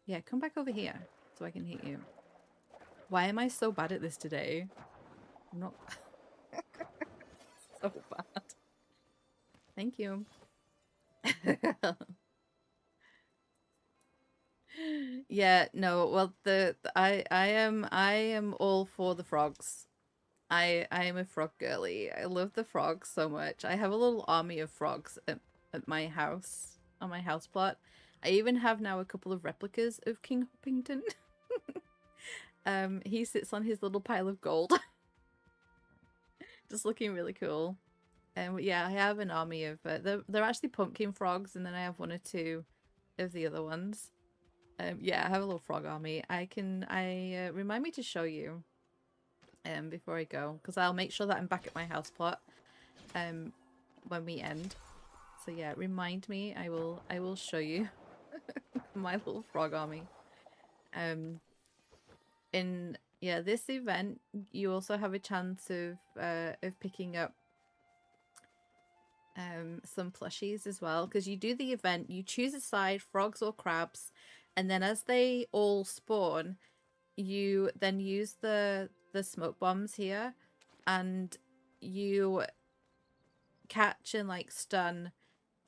Yeah, come back over here so I can hit you. Why am I so bad at this today? I'm not so bad. Thank you. Yeah, no, well I am all for the frogs. I am a frog girly. I love the frogs so much. I have a little army of frogs at my house, on my house plot. I even have now a couple of replicas of King Hoppington. He sits on his little pile of gold. Just looking really cool. And yeah, I have an army of they're actually pumpkin frogs, and then I have one or two of the other ones. Yeah, I have a little frog army. I remind me to show you before I go, because I'll make sure that I'm back at my house plot when we end. So yeah, remind me. I will show you my little frog army. In yeah, this event you also have a chance of picking up some plushies as well, because you do the event, you choose a side, frogs or crabs, and then as they all spawn, you then use the smoke bombs here, and you catch and like stun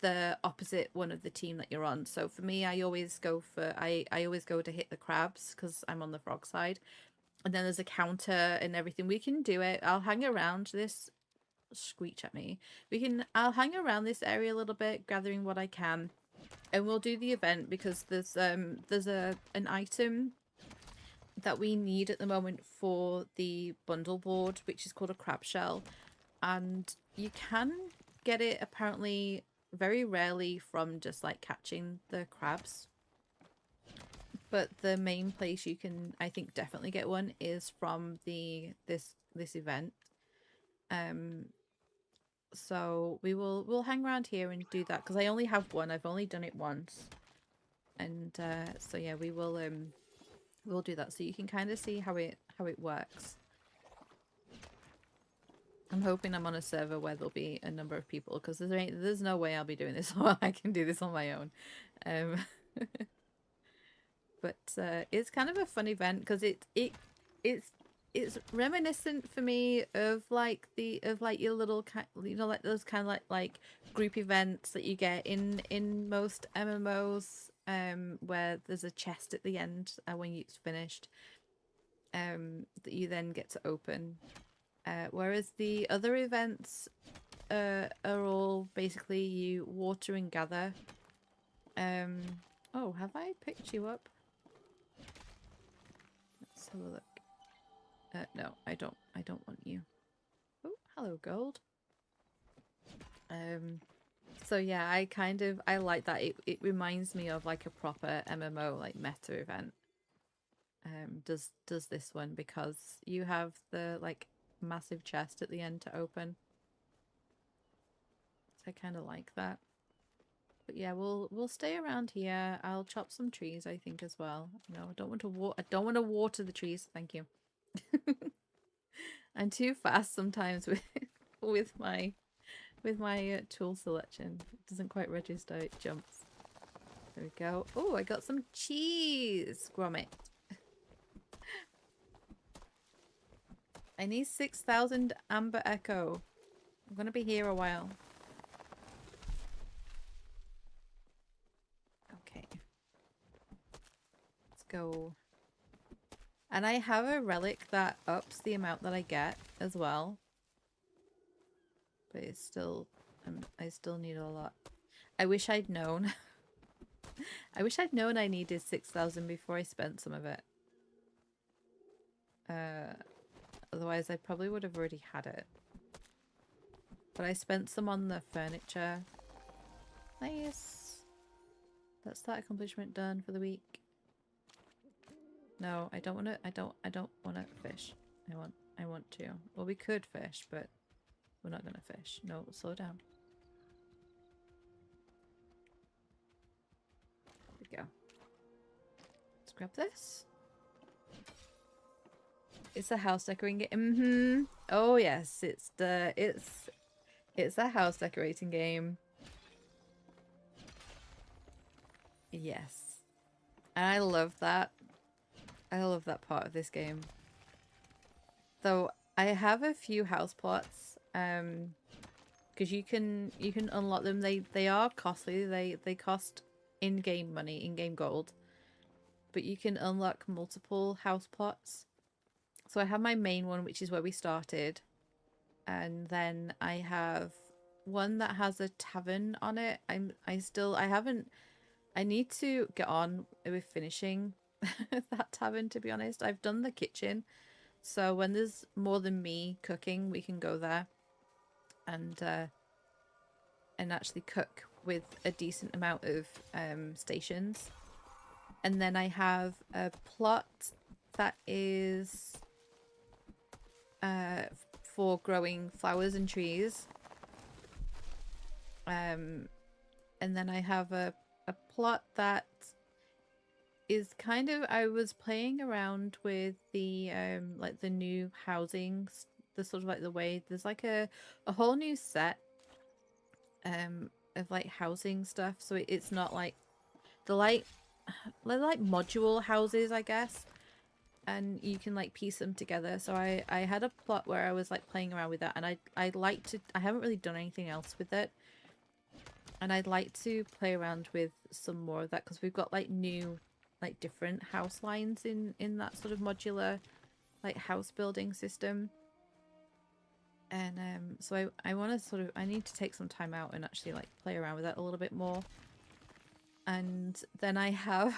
the opposite one of the team that you're on. So for me, I always go for I always go to hit the crabs because I'm on the frog side, and then there's a counter and everything. We can do it. I'll hang around this. Screech at me. I'll hang around this area a little bit, gathering what I can, and we'll do the event, because there's an item that we need at the moment for the bundle board, which is called a crab shell, and you can get it apparently very rarely from just like catching the crabs, but the main place you can, I think, definitely get one is from this event. So we'll hang around here and do that, because I only have one. I've only done it once, and so yeah, we'll do that so you can kind of see how it works. I'm hoping I'm on a server where there'll be a number of people, because there's no way I'll be doing this. I can do this on my own. But it's kind of a fun event, because it's reminiscent for me of like your little like those kind of like group events that you get in most MMOs, where there's a chest at the end when it's finished, that you then get to open. Whereas the other events are all basically you water and gather. Oh, have I picked you up? Let's have a look. No, I don't want you. Oh, hello, gold. So yeah, I like that. It reminds me of like a proper MMO, like meta event. Does this one, because you have the like massive chest at the end to open. So I kind of like that. But yeah, we'll stay around here. I'll chop some trees, I think, as well. No, I don't want to water the trees. Thank you. I'm too fast sometimes with my tool selection. It doesn't quite register. It jumps. There we go. Oh, I got some cheese. Grommet. I need 6,000 Amber Echo. I'm gonna be here a while. Okay. Let's go. And I have a relic that ups the amount that I get as well. But it's still, I still need a lot. I wish I'd known. I wish I'd known I needed 6,000 before I spent some of it. Otherwise I probably would have already had it. But I spent some on the furniture. Nice. That's that accomplishment done for the week. No, I don't want to. I don't want to fish. I want to. Well, we could fish, but we're not gonna fish. No, slow down. There we go. Let's grab this. It's a house decorating game. Oh yes, it's a house decorating game. Yes. And I love that. I love that part of this game. Though I have a few house plots, because you can unlock them. They are costly. They cost in-game money, in-game gold. But you can unlock multiple house plots. So I have my main one, which is where we started. And then I have one that has a tavern on it. I need to get on with finishing that tavern, to be honest. I've done the kitchen. So when there's more than me cooking, we can go there and actually cook with a decent amount of stations. And then I have a plot that is for growing flowers and trees. And then I have a plot that is kind of, I was playing around with the like the new housing, the sort of like the way there's like a whole new set of like housing stuff. So it's not like they're like module houses, I guess, and you can like piece them together. So I had a plot where I was like playing around with that, and I like to, I haven't really done anything else with it, and I'd like to play around with some more of that because we've got like new like different house lines in that sort of modular like house building system. And so I want to sort of, I need to take some time out and actually like play around with that a little bit more. And then I have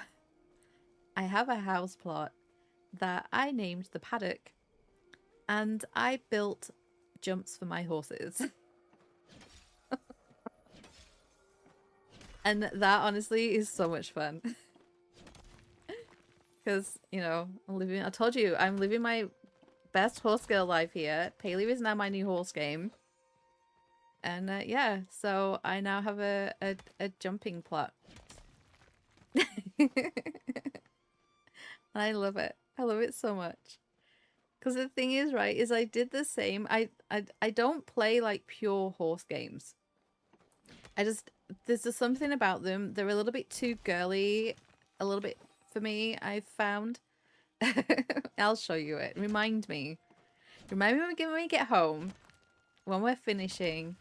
a house plot that I named the paddock, and I built jumps for my horses. And that honestly is so much fun. Because, you know, I told you, I'm living my best horse girl life here. Palia is now my new horse game. And yeah, so I now have a jumping plot. And I love it. I love it so much. Because the thing is, right, is I did the same. I don't play like pure horse games. There's just something about them. They're a little bit too girly, a little bit for me, I've found. I'll show you it. Remind me when we get home, when we're finishing,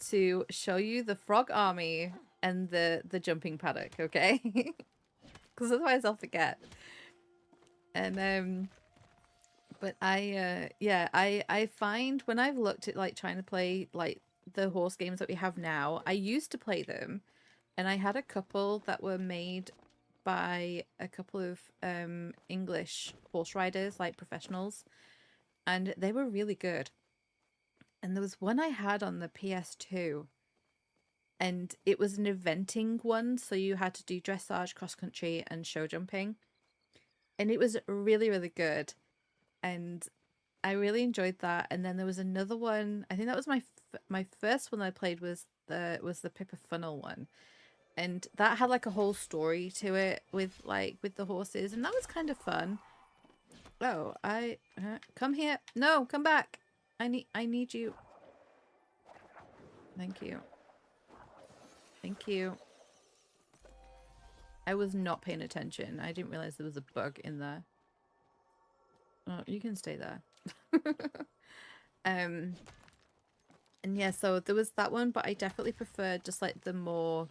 to show you the frog army and the jumping paddock, okay? Because otherwise I'll forget. And but I find when I've looked at like trying to play like the horse games that we have now, I used to play them, and I had a couple that were made by a couple of English horse riders, like professionals, and they were really good. And there was one I had on the PS2, and it was an eventing one, so you had to do dressage, cross country, and show jumping, and it was really, really good, and I really enjoyed that. And then there was another one. I think that was my first one I played was the Pippa Funnel one, and that had like a whole story to it with the horses, and that was kind of fun. Oh, come here. No, come back. I need you. Thank you. Thank you. I was not paying attention. I didn't realize there was a bug in there. Oh, you can stay there. And yeah, so there was that one, but I definitely preferred just like the more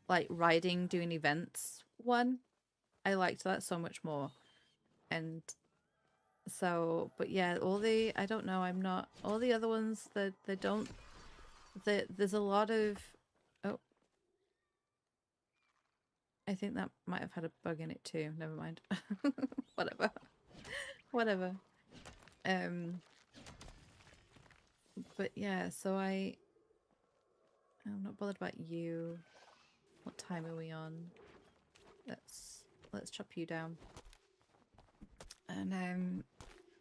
like riding, doing events one. I liked that so much more. And so, but yeah, I don't know, I'm not, all the other ones that they don't, there's a lot of, oh, I think that might have had a bug in it too. Never mind. Whatever. Whatever. But yeah, so I'm not bothered about you. What time are we on? Let's chop you down. And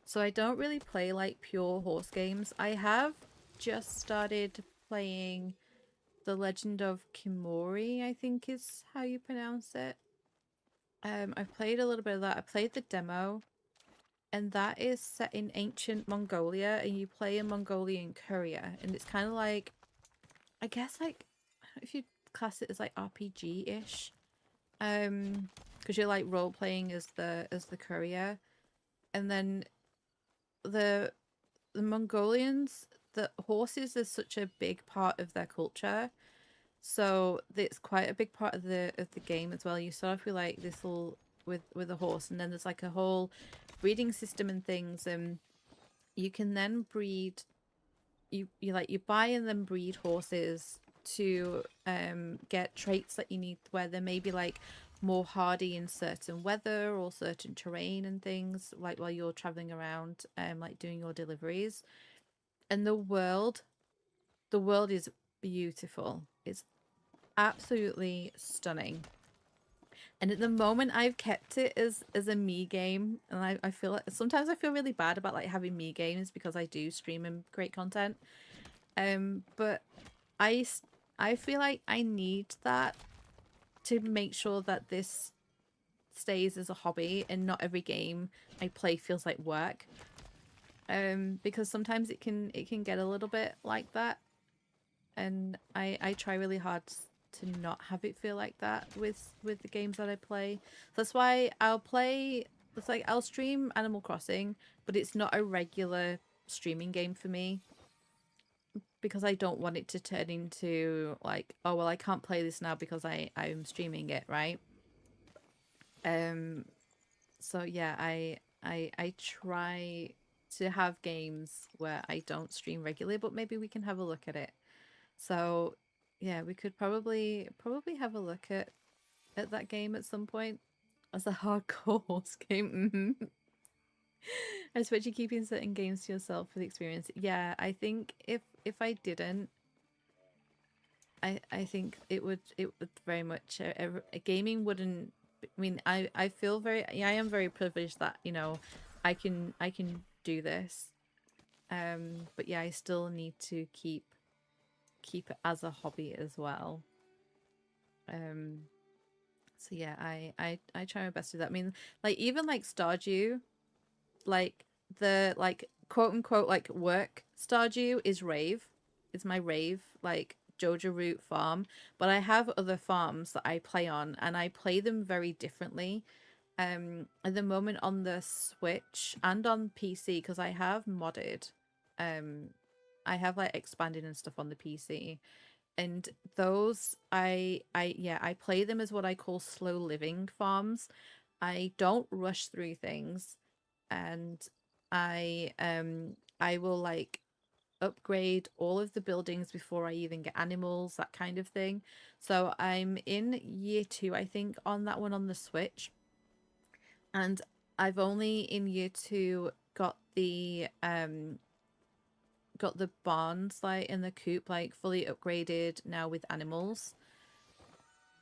so I don't really play like pure horse games. I have just started playing The Legend of Kimori, I think is how you pronounce it. I've played a little bit of that. I played the demo, and that is set in ancient Mongolia, and you play a Mongolian courier, and it's kind of like, I guess like, if you class it as like RPG-ish. because you're like role playing as the courier, and then the Mongolians, the horses is such a big part of their culture. So it's quite a big part of the game as well. You start off with like this little with a horse, and then there's like a whole breeding system and things, and you can then breed. You buy and then breed horses to get traits that you need, where they may be like more hardy in certain weather or certain terrain and things, like while you're traveling around like doing your deliveries. And the world is beautiful. It's absolutely stunning. And at the moment I've kept it as a me game, and I feel like sometimes I feel really bad about like having me games because I do stream and create content. But I I feel like I need that to make sure that this stays as a hobby and not every game I play feels like work. Because sometimes it can get a little bit like that, and I try really hard to not have it feel like that with the games that I play. That's why I'll play. It's like I'll stream Animal Crossing, but it's not a regular streaming game for me because I don't want it to turn into like, oh well, I can't play this now because I'm streaming it, right? Um. So yeah, I try to have games where I don't stream regularly, but maybe we can have a look at it. So yeah, we could probably have a look at that game at some point as a hardcore horse game. Especially keeping certain games to yourself for the experience. Yeah, I think if I didn't, I think it would very much gaming wouldn't. I mean, I feel very, I am very privileged that I can do this. But yeah, I still need to keep it as a hobby as well. Um, so yeah, I try my best to do that. I mean, like even like Stardew, like the like quote unquote like work Stardew is rave. It's my rave like Jojo Root farm, but I have other farms that I play on, and I play them very differently. At the moment on the Switch and on PC, because I have modded, um I have like expanded and stuff on the PC, and those I play them as what I call slow living farms. I don't rush through things, and I will like upgrade all of the buildings before I even get animals, that kind of thing. So I'm in year 2, I think, on that one on the Switch, and I've only in year 2 got the barns like in the coop like fully upgraded now with animals.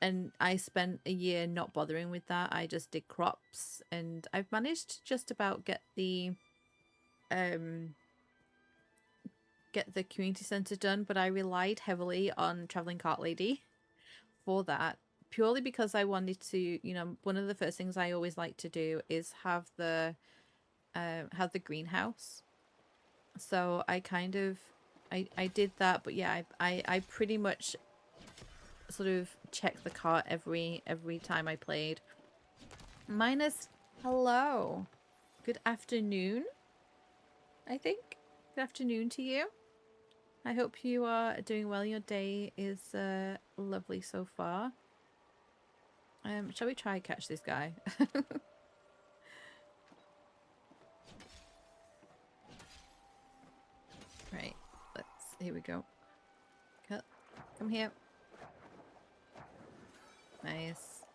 And I spent a year not bothering with that. I just did crops, and I've managed to just about um get the community center done, but I relied heavily on Traveling Cart Lady for that, purely because I wanted to, one of the first things I always like to do is have the greenhouse. So I kind of I did that, but yeah, I pretty much sort of checked the cart every time I played. Minus hello. Good afternoon, I think. Good afternoon to you. I hope you are doing well. Your day is lovely so far. Shall we try and catch this guy? Right, here we go. Come here. Nice.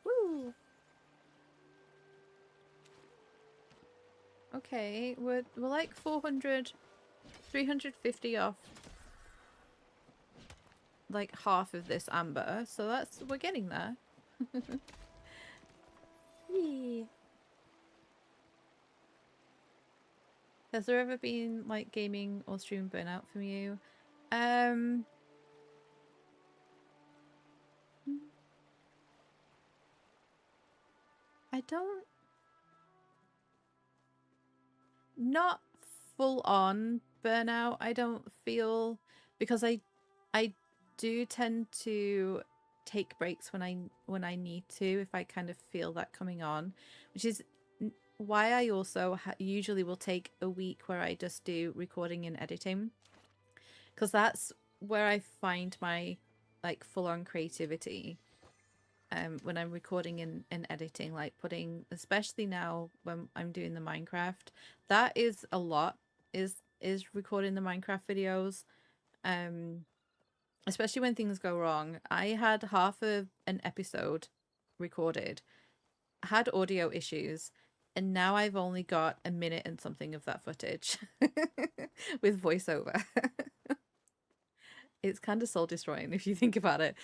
Woo! Okay, we're like 400, 350 off like half of this amber, so we're getting there. Yeah. Has there ever been like gaming or stream burnout from you? I don't, not full on burnout. I don't feel, because I do tend to take breaks when I need to, if I kind of feel that coming on, which is why I also usually will take a week where I just do recording and editing, because that's where I find my like full-on creativity. When I'm recording and editing, like putting, especially now when I'm doing the Minecraft, that is a lot, is recording the Minecraft videos. Especially when things go wrong. I had half of an episode recorded, had audio issues, and now I've only got a minute and something of that footage with voiceover. It's kind of soul destroying if you think about it.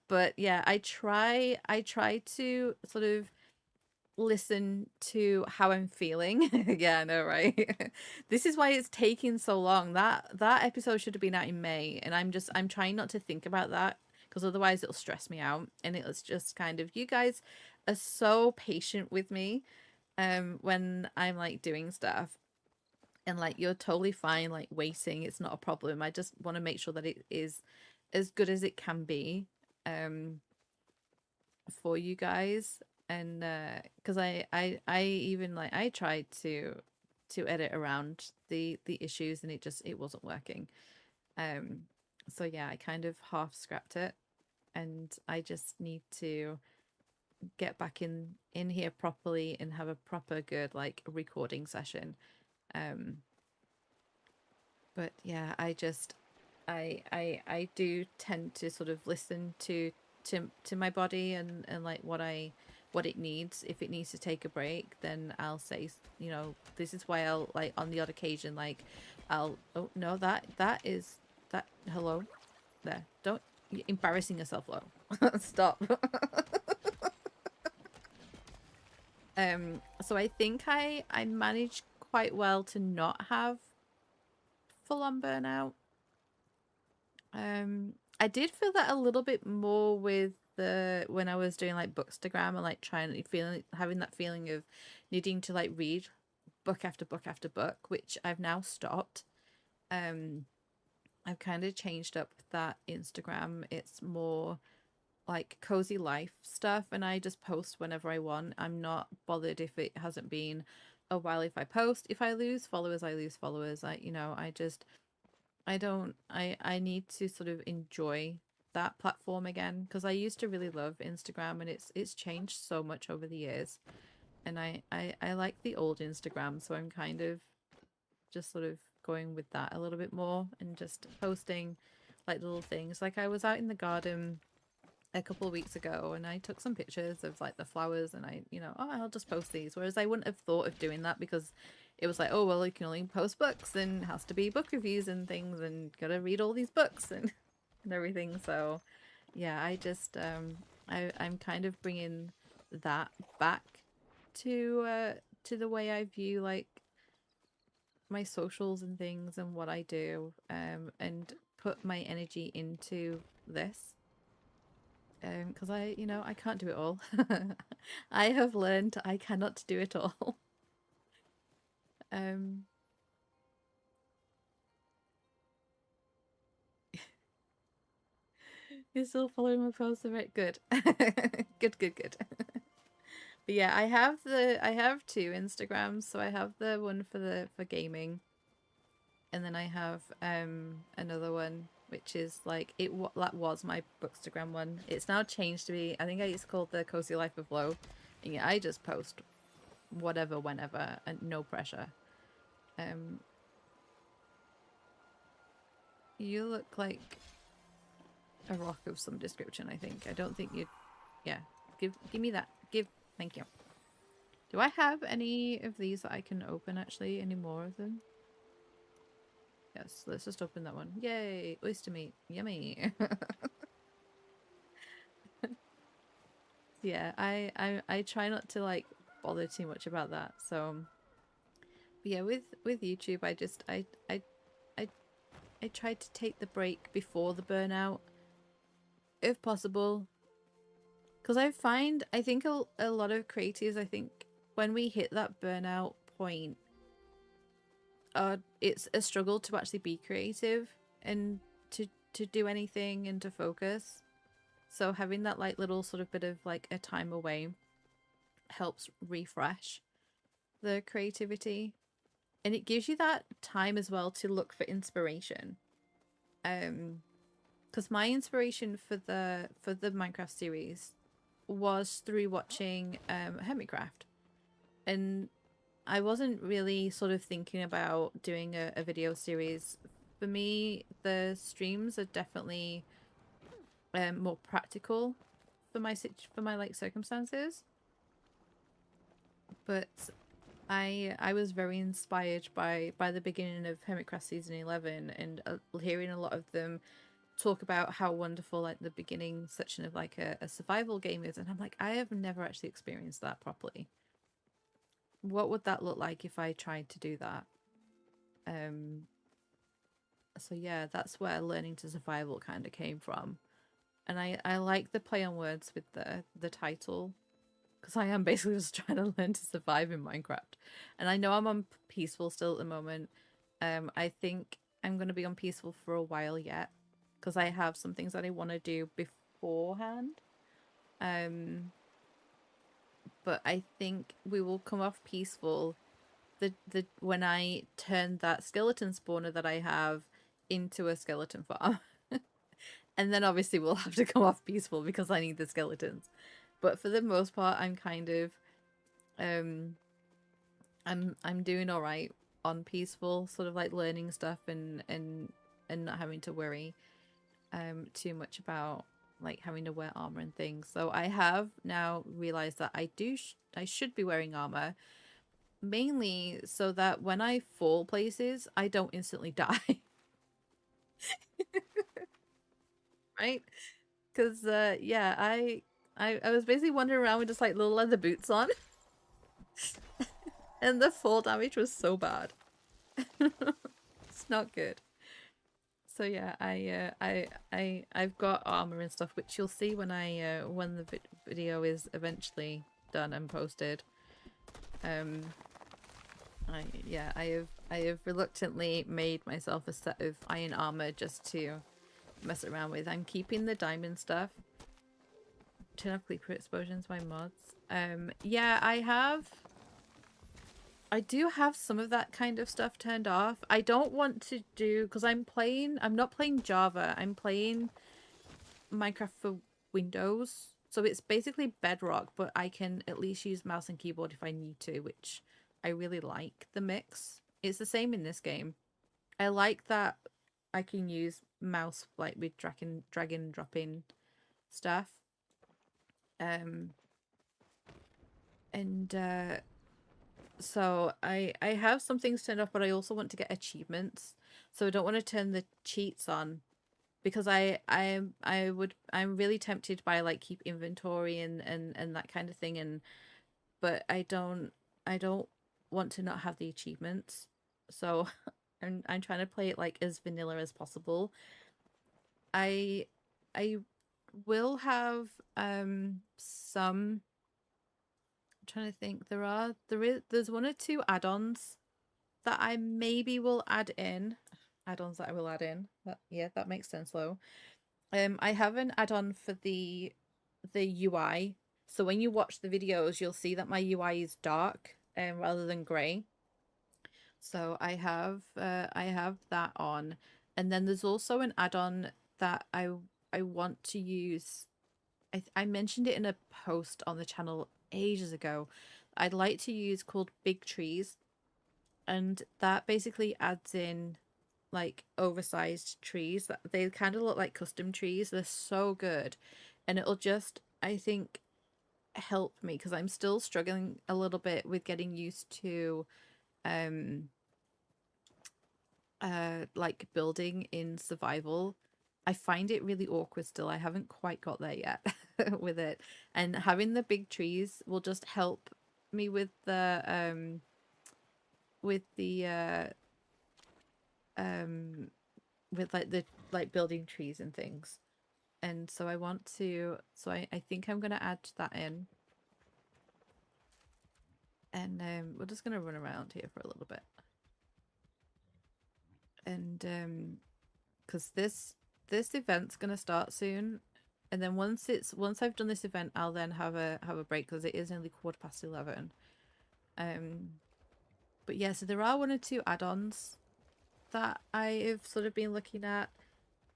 But yeah, I try to sort of listen to how I'm feeling. Yeah, I know, right? This is why it's taking so long. That episode should have been out in May, and I'm trying not to think about that, because otherwise it'll stress me out. And it's just kind of, you guys are so patient with me when I'm like doing stuff, and like you're totally fine like waiting. It's not a problem. I just want to make sure that it is as good as it can be for you guys. And because I even like I tried to edit around the issues, and it wasn't working. So yeah, I kind of half scrapped it, and I just need to get back in here properly and have a proper good like recording session. But yeah, I do tend to sort of listen to my body, and like what it needs. If it needs to take a break, then I'll say, you know, this is why I'll like on the odd occasion, like I'll, oh no, that is that, hello there, don't, you're embarrassing yourself, low. Stop. So I think I managed quite well to not have full on burnout. I did feel that a little bit more with the when I was doing like Bookstagram, and like trying feeling having that feeling of needing to like read book after book after book, which I've now stopped. I've kind of changed up that Instagram. It's more like cozy life stuff, and I just post whenever I want. I'm not bothered if it hasn't been a while. If I post, if I lose followers, I lose followers. I don't, I need to sort of enjoy that platform again, because I used to really love Instagram, and it's changed so much over the years. And I like the old Instagram, so I'm kind of just sort of going with that a little bit more, and just posting like little things. Like I was out in the garden a couple of weeks ago, and I took some pictures of like the flowers, and I, you know, oh, I'll just post these. Whereas I wouldn't have thought of doing that, because it was like, oh, well, you can only post books, and it has to be book reviews and things, and gotta read all these books and and everything. So yeah, I just I'm kind of bringing that back to the way I view like my socials and things, and what I do, and put my energy into this, because I, you know, I can't do it all. I have learned I cannot do it all. um you're still following my posts, right? Good. Good. But yeah, I have two Instagrams. So I have the one for gaming, and then I have another one which is like that was my Bookstagram one. It's now changed to be, I think it's called the Cozy Life of Low. And yeah, I just post whatever whenever, and no pressure. You look like a rock of some description, I think. I don't think you'd, yeah, give me that. Thank you. Do I have any of these that I can open, actually? Any more of them? Yes, let's just open that one. Yay, oyster meat. Yummy. Yeah, I try not to like bother too much about that. So but yeah, with YouTube, I try to take the break before the burnout, if possible. Because I think a lot of creators, I think when we hit that burnout point, it's a struggle to actually be creative, and to do anything, and to focus. So having that like little sort of bit of like a time away helps refresh the creativity, and it gives you that time as well to look for inspiration. Because my inspiration for the Minecraft series was through watching Hermitcraft, and I wasn't really sort of thinking about doing a video series. For me, the streams are definitely more practical for my like circumstances. But I was very inspired by the beginning of Hermitcraft season 11, and hearing a lot of them talk about how wonderful like the beginning section of like a survival game is, and I'm like, I have never actually experienced that properly. What would that look like if I tried to do that? So yeah, that's where learning to survival kind of came from. And I like the play on words with the title, because I am basically just trying to learn to survive in Minecraft. And I know I'm on peaceful still at the moment. I think I'm going to be on peaceful for a while yet, because I have some things that I want to do beforehand. But I think we will come off peaceful the when I turn that skeleton spawner that I have into a skeleton farm. And then obviously we'll have to come off peaceful because I need the skeletons. But for the most part, I'm kind of I'm doing all right on peaceful, sort of like learning stuff and not having to worry too much about like having to wear armor and things. So I have now realized that I should be wearing armor, mainly so that when I fall places, I don't instantly die. Right? Because yeah, I was basically wandering around with just like little leather boots on, and the fall damage was so bad. It's not good. So yeah, I've got armor and stuff, which you'll see when when the video is eventually done and posted. I have reluctantly made myself a set of iron armor just to mess around with. I'm keeping the diamond stuff. Turn off creeper explosions by mods. Yeah, I do have some of that kind of stuff turned off. I don't want to do, because I'm not playing Java, I'm playing Minecraft for Windows. So it's basically Bedrock, but I can at least use mouse and keyboard if I need to, which I really like the mix. It's the same in this game. I like that I can use mouse like with drag and dropping stuff. Um and so I have some things turned off, but I also want to get achievements. So I don't want to turn the cheats on, because I'm really tempted by like keep inventory and that kind of thing, and but I don't want to not have the achievements. So I'm trying to play it like as vanilla as possible. I I will have some, I'm trying to think, there's one or two add-ons that I maybe will add in. Add-ons that I will add in. Yeah, that makes sense though. I have an add-on for the UI. So when you watch the videos, you'll see that my UI is dark rather than grey. So I have that on. And then there's also an add-on that I want to use. I mentioned it in a post on the channel ages ago. I'd like to use called Big Trees, and that basically adds in like oversized trees that they kind of look like custom trees. They're so good, and it'll just, I think, help me because I'm still struggling a little bit with getting used to like building in survival. I find it really awkward still. I haven't quite got there yet with it. And having the big trees will just help me with the with like the like building trees and things. And so I want to, so I think I'm gonna add that in. And we're just gonna run around here for a little bit. And because this event's gonna start soon, And then once I've done this event, I'll then have a break because it is nearly 11:15. But yeah, so there are one or two add-ons that I've sort of been looking at.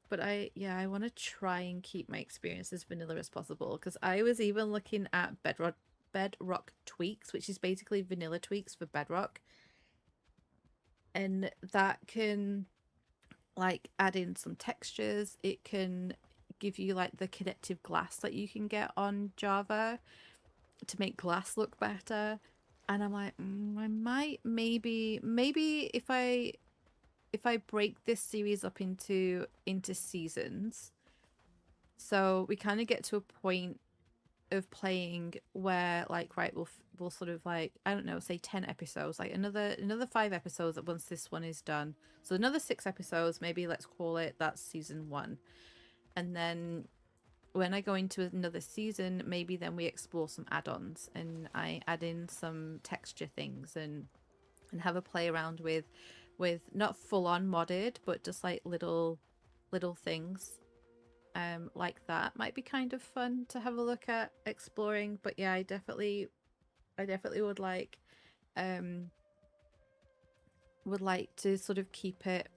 But I want to try and keep my experience as vanilla as possible, because I was even looking at Bedrock tweaks, which is basically vanilla tweaks for Bedrock. And that can like add in some textures. It can give you like the connective glass that you can get on Java to make glass look better. And I'm like, I might maybe if I break this series up into seasons, so we kind of get to a point of playing where like, right, we'll sort of like, I don't know, say 10 episodes, like another 5 episodes once this one is done, so another 6 episodes maybe, let's call it, that's season 1. And then when I go into another season, maybe then we explore some add-ons and I add in some texture things and have a play around with not full-on modded, but just like little things like that. Might be kind of fun to have a look at exploring. But yeah, I definitely would like to sort of keep it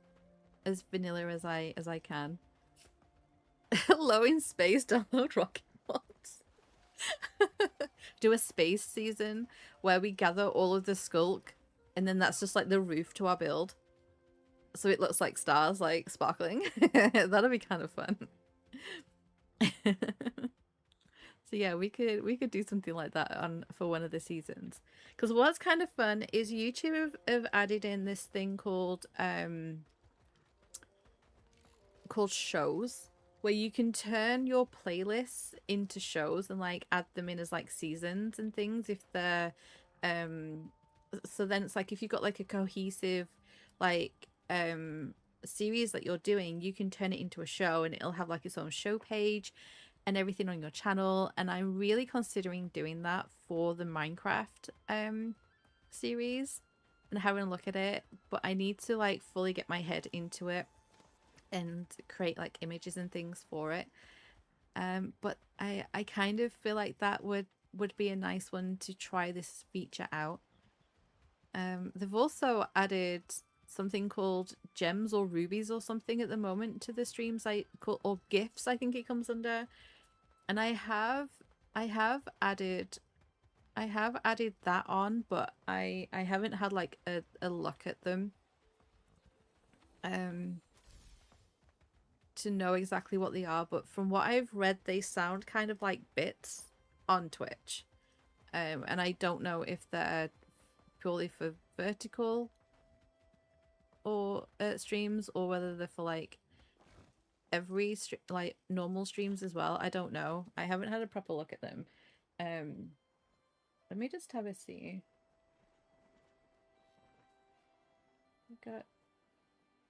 as vanilla as I can. Low in space, download rocket mods. Do a space season where we gather all of the skulk, and then that's just like the roof to our build, so it looks like stars like sparkling. That'll be kind of fun. So yeah, we could do something like that for one of the seasons. Because what's kind of fun is YouTube have added in this thing called shows, where you can turn your playlists into shows and like add them in as like seasons and things if they're so then it's like if you've got like a cohesive like series that you're doing, you can turn it into a show and it'll have like its own show page and everything on your channel. And I'm really considering doing that for the Minecraft series and having a look at it, but I need to like fully get my head into it and create like images and things for it. But I kind of feel like that would be a nice one to try this feature out. They've also added something called gems or rubies or something at the moment to the streams, or gifts, I think it comes under. And I have added that on, but I haven't had like a look at them to know exactly what they are. But from what I've read, they sound kind of like bits on Twitch, and I don't know if they're purely for vertical or streams, or whether they're for like every like normal streams as well. I don't know. I haven't had a proper look at them. Let me just have a see.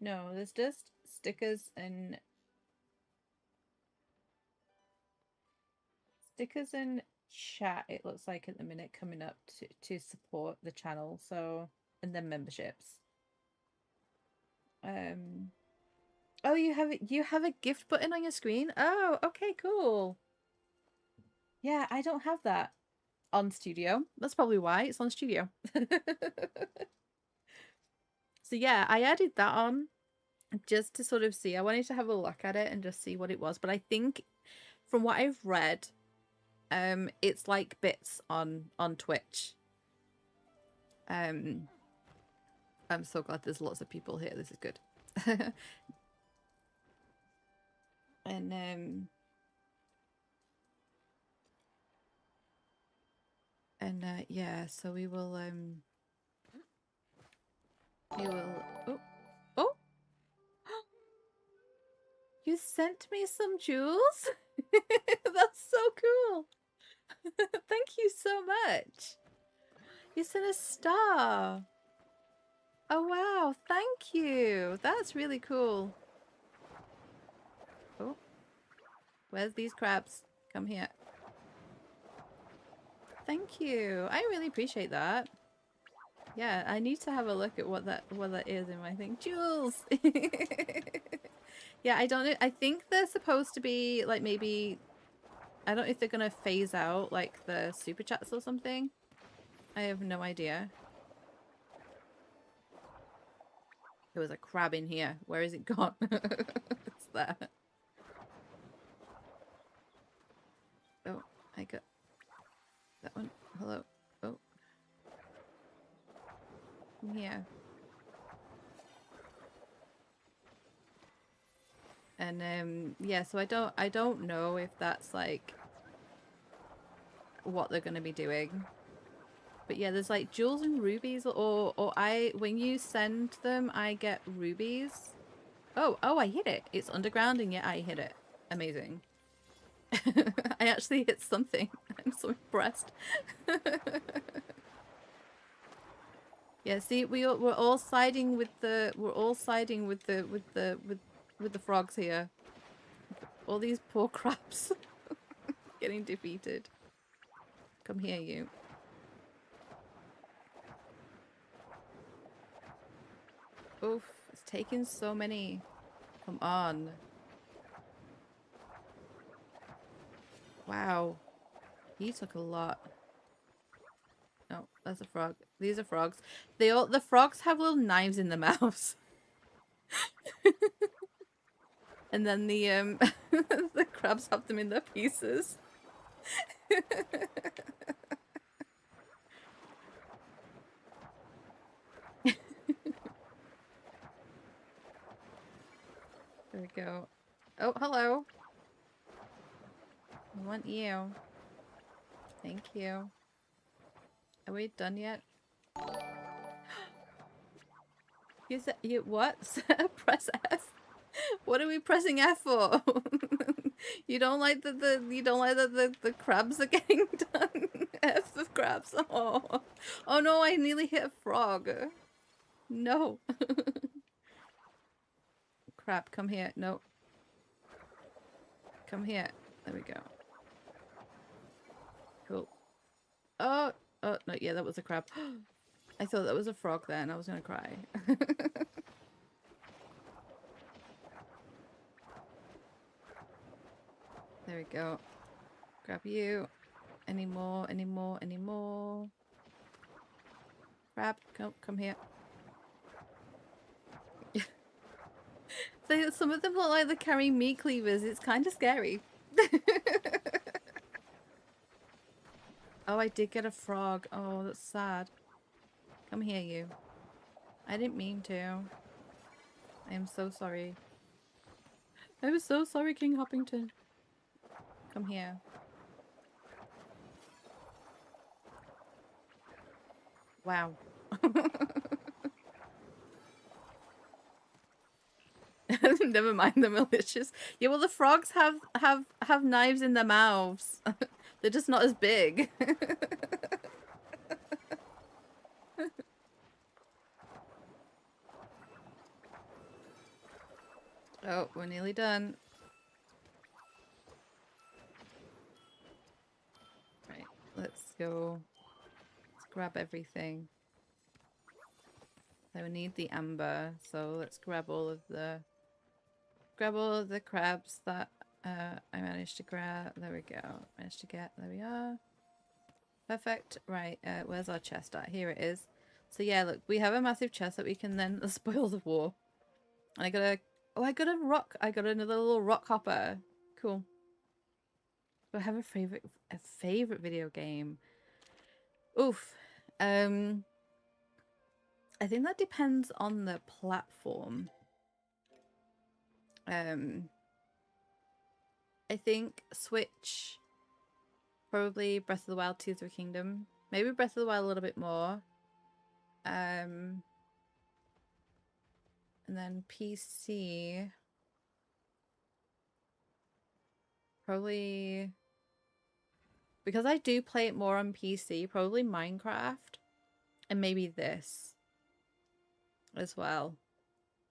No, there's just stickers and chat, it looks like, at the minute, coming up to support the channel. So, and then memberships. Oh, you have a gift button on your screen? Oh, okay, cool. Yeah, I don't have that on Studio. That's probably why it's on Studio. So yeah, I added that on just to sort of see. I wanted to have a look at it and just see what it was. But I think from what I've read, it's like bits on Twitch. I'm so glad there's lots of people here. This is good. And yeah, so we will oh you sent me some jewels. That's so cool. Thank you so much. You sent a star. Oh wow, thank you. That's really cool. Oh, where's these crabs? Come here. Thank you. I really appreciate that. Yeah, I need to have a look at what that is in my thing. Jewels. Yeah, I don't know. I think they're supposed to be like maybe I don't know if they're gonna phase out like the super chats or something. I have no idea. There was a crab in here. Where is it gone? It's there. Oh, I got that one. Hello. Oh. Come here. And yeah, so I don't know if that's like what they're gonna be doing. But yeah, there's like jewels and rubies, or when you send them, I get rubies. Oh, I hit it. It's underground and yet I hit it. Amazing. I actually hit something. I'm so impressed. Yeah, see, we're all siding with the with the frogs here. All these poor crabs getting defeated. Come here, you. Oof, it's taking so many. Come on. Wow. He took a lot. No, that's a frog. These are frogs. The frogs have little knives in their mouths. And then the the crabs have them in their pieces. There we go. Oh, hello. I want you. Thank you. Are we done yet? You what? Press F. What are we pressing F for? You don't like that the crabs are getting done? F of crabs. Oh. Oh no, I nearly hit a frog. No. Crap, come here. No. Come here. There we go. Cool. Oh, no, yeah, that was a crab. I thought that was a frog then. I was gonna cry. There we go. Grab you. Any more? Any more? Any more? Crab, come here. Some of them look like they're carrying meat cleavers. It's kind of scary. Oh, I did get a frog. Oh, that's sad. Come here, you. I didn't mean to. I am so sorry. I was so sorry, King Hoppington. Come here. Wow. Never mind the malicious. Yeah, well, the frogs have knives in their mouths. They're just not as big. Oh, we're nearly done. Right, let's go. Let's grab everything. So we need the amber, so let's grab all of the crabs that I managed to grab. There we go. Managed to get. There we are. Perfect. Right, where's our chest at? Here it is. So yeah, look, we have a massive chest that we can then spoil the war. And I got a I got a rock. I got another little rock hopper. Cool. Do I have a favorite video game? Oof. I think that depends on the platform. I think Switch, probably Breath of the Wild, Tears of the Kingdom. Maybe Breath of the Wild a little bit more. And then PC, probably, because I do play it more on PC, probably Minecraft, and maybe this as well.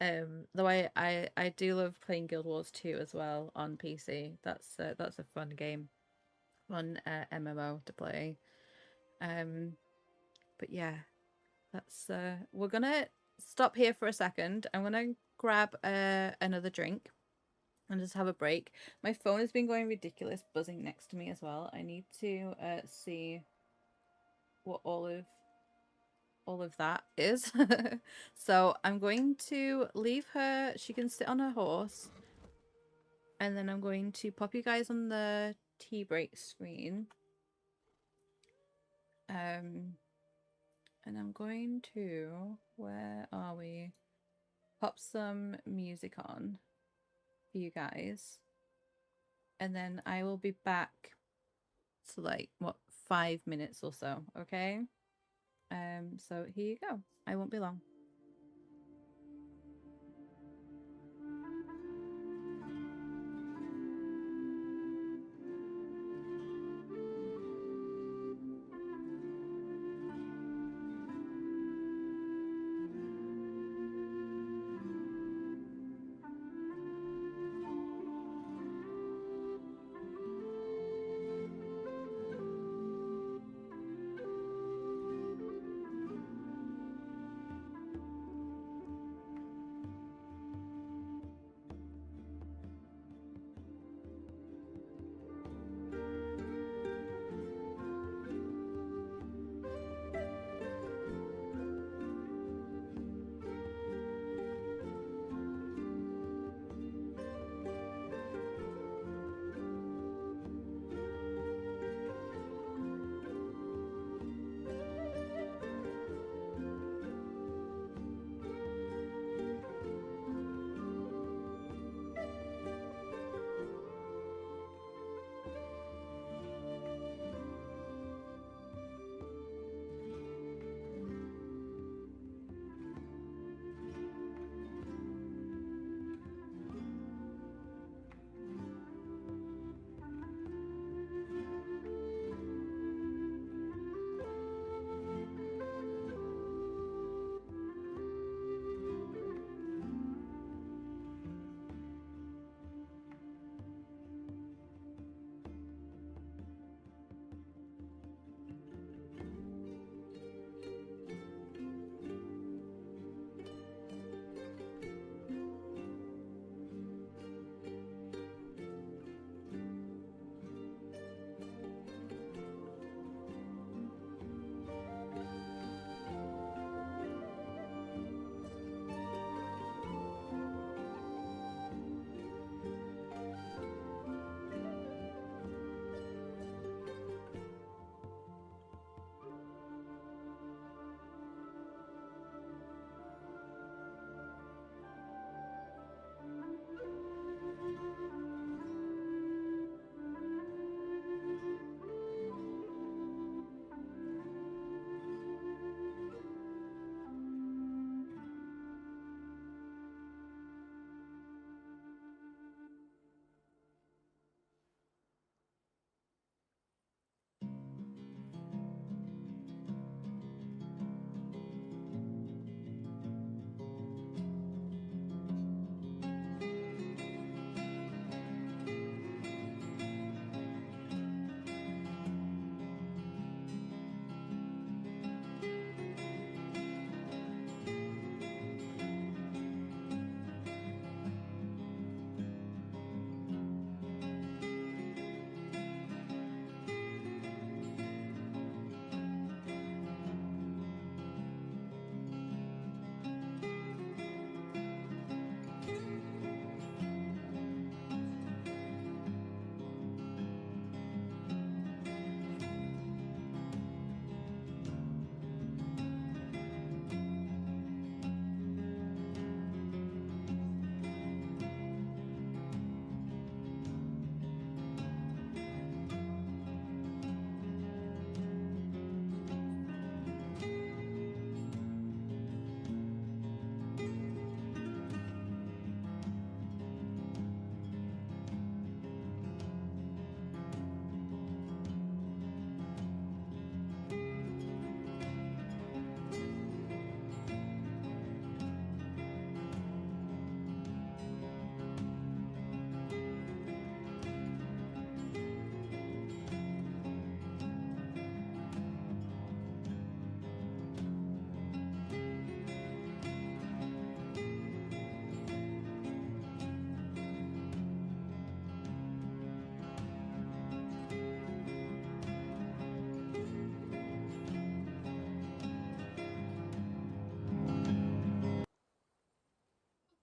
Though I do love playing Guild Wars 2 as well on PC. That's a fun game, fun MMO to play. But yeah, that's we're gonna stop here for a second. I'm gonna grab another drink, and just have a break. My phone has been going ridiculous, buzzing next to me as well. I need to see what all of that is. So I'm going to leave her. She can sit on her horse, and then I'm going to pop you guys on the tea break screen. And I'm going to, where are we? Pop some music on for you guys. And then I will be back to like, what, 5 minutes or so, okay? So here you go. I won't be long.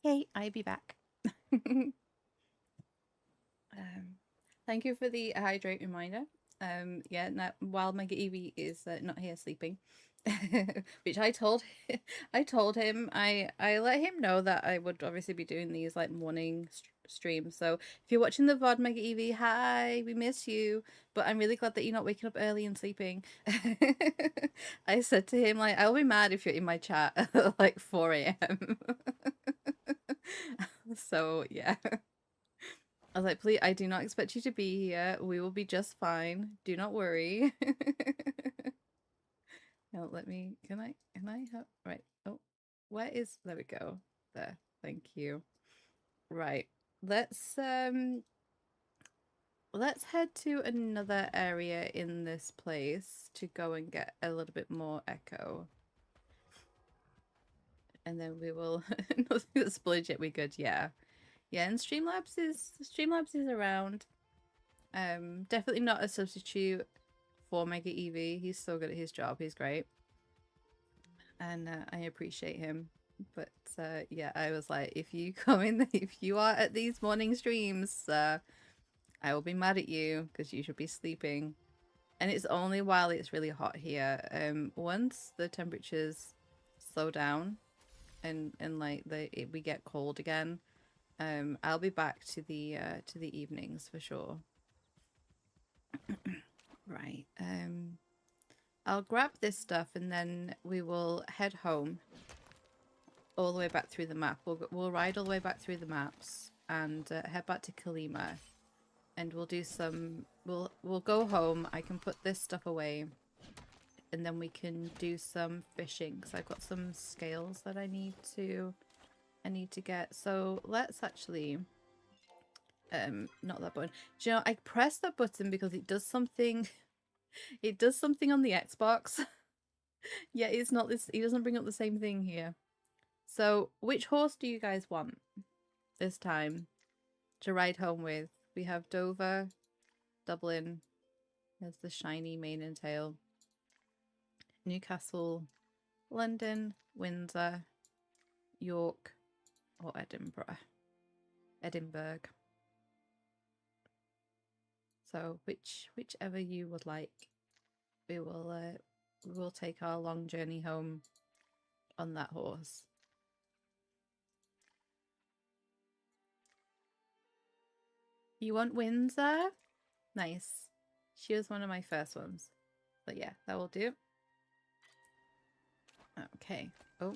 Okay, I'll be back. Thank you for the hydrate reminder. Yeah, now, while Mega Evie is not here sleeping, which I told him, I let him know that I would obviously be doing these like morning streams. So if you're watching the VOD, Mega Evie, hi, we miss you, but I'm really glad that you're not waking up early and sleeping. I said to him, like, I'll be mad if you're in my chat at like 4 a.m. So yeah. I was like, please, I do not expect you to be here. We will be just fine. Do not worry. Now let me, can I have, right. Oh, where is, there we go. There, thank you. Right. Let's head to another area in this place to go and get a little bit more echo. And then we will, nothing that's legit, we good, yeah. Yeah, and Streamlabs is around. Definitely not a substitute for Mega Evie. He's so good at his job. He's great. And I appreciate him. But yeah, I was like, if you come in, if you are at these morning streams, I will be mad at you because you should be sleeping. And it's only while it's really hot here. Once the temperatures slow down and like we get cold again, I'll be back to the evenings for sure. Right. I'll grab this stuff and then we will head home all the way back through the map. We'll ride all the way back through the maps and head back to Kalima, and we'll do some. We'll go home. I can put this stuff away, and then we can do some fishing because I've got some scales that I need to get. So let's actually. Not that button. Do you know, I pressed that button because it does something. It does something on the Xbox. Yeah, it's not this. He doesn't bring up the same thing here. So, which horse do you guys want this time to ride home with? We have Dover, Dublin. There's the shiny mane and tail. Newcastle, London, Windsor, York, or Edinburgh. Edinburgh. So, whichever you would like, we will take our long journey home on that horse. You want Windsor? Nice. She was one of my first ones. But yeah, that will do. Okay. Oh,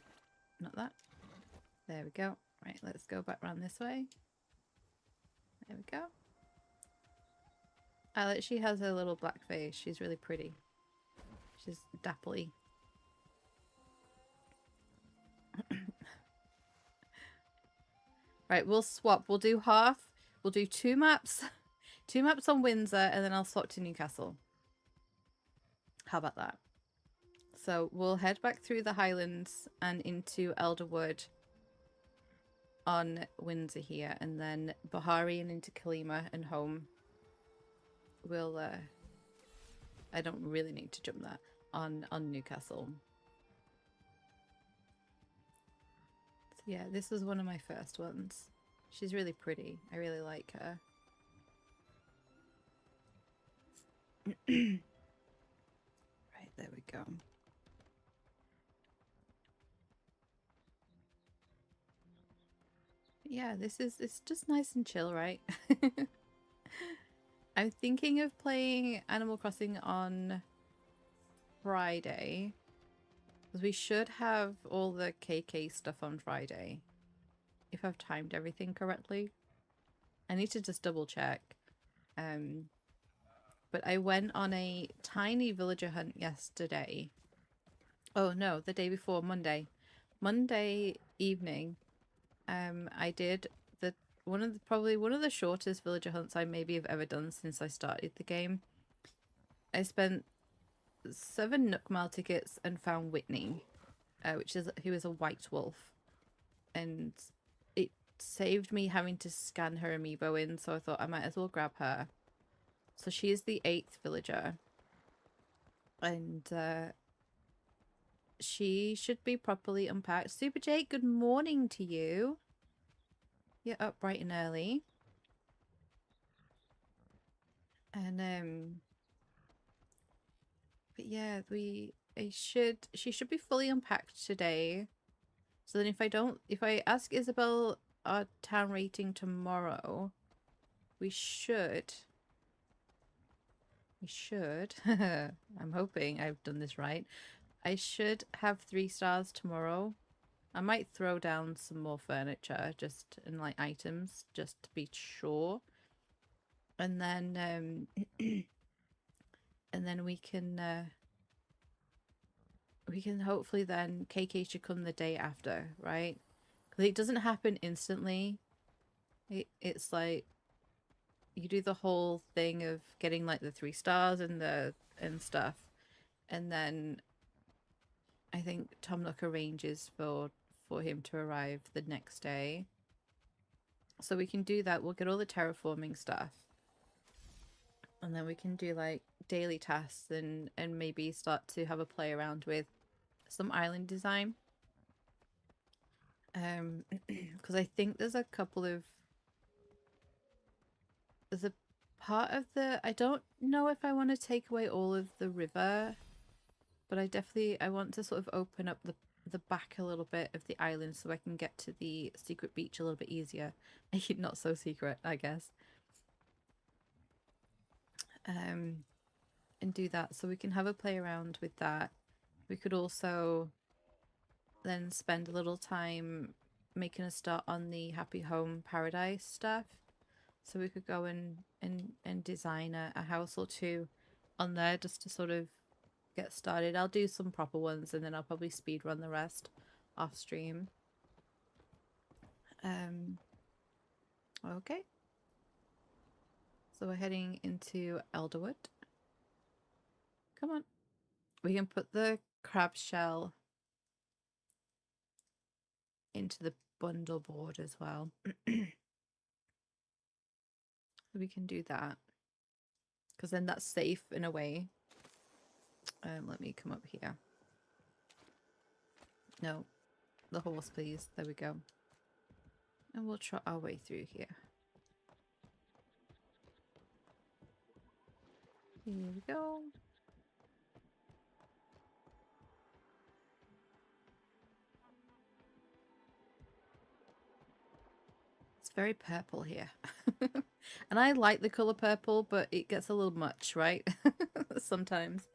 not that. There we go. Right, let's go back around this way. There we go. She has her little black face. She's really pretty. She's dappley. Right, we'll swap. We'll do half. We'll do 2 maps. 2 maps on Windsor, and then I'll swap to Newcastle. How about that? So we'll head back through the Highlands and into Elderwood on Windsor here, and then Bahari and into Kalima and home. We'll I don't really need to jump that on Newcastle. So yeah, this was one of my first ones. She's really pretty. I really like her. Right, there we go. Yeah, it's just nice and chill, right? I'm thinking of playing Animal Crossing on Friday, because we should have all the KK stuff on Friday, if I've timed everything correctly. I need to just double check. But I went on a tiny villager hunt yesterday. Oh no, the day before, Monday. Monday evening, I did probably one of the shortest villager hunts I maybe have ever done since I started the game. I spent 7 Nook Mile tickets and found Whitney, who is a white wolf, and it saved me having to scan her amiibo in, so I thought I might as well grab her. So she is the 8th villager, and she should be properly unpacked. Super Jake, good morning to you. You're up bright and early. And but yeah, she should be fully unpacked today. So then if I ask Isabel our town rating tomorrow, we should, I'm hoping I've done this right. I should have 3 stars tomorrow. I might throw down some more furniture just and like items just to be sure. And then and then we can hopefully then KK should come the day after, right? Because it doesn't happen instantly. It's like you do the whole thing of getting like the 3 stars and stuff, and then I think Tom Nook arranges for him to arrive the next day. So we can do that. We'll get all the terraforming stuff, and then we can do like daily tasks and maybe start to have a play around with some island design. Because I think there's a couple of there's a part of I don't know if I want to take away all of the river, but I want to sort of open up the back a little bit of the island so I can get to the secret beach a little bit easier. Make it not so secret, I guess. And do that so we can have a play around with that. We could also then spend a little time making a start on the Happy Home Paradise stuff. So we could go and design a house or two on there just to sort of get started. I'll do some proper ones and then I'll probably speed run the rest off stream. Okay. So we're heading into Elderwood. Come on. We can put the crab shell into the bundle board as well. We can do that. Because then that's safe in a way. Let me come up here. No. The horse, please. There we go. And we'll trot our way through here. Here we go. It's very purple here. And I like the colour purple, but it gets a little much, right? Sometimes.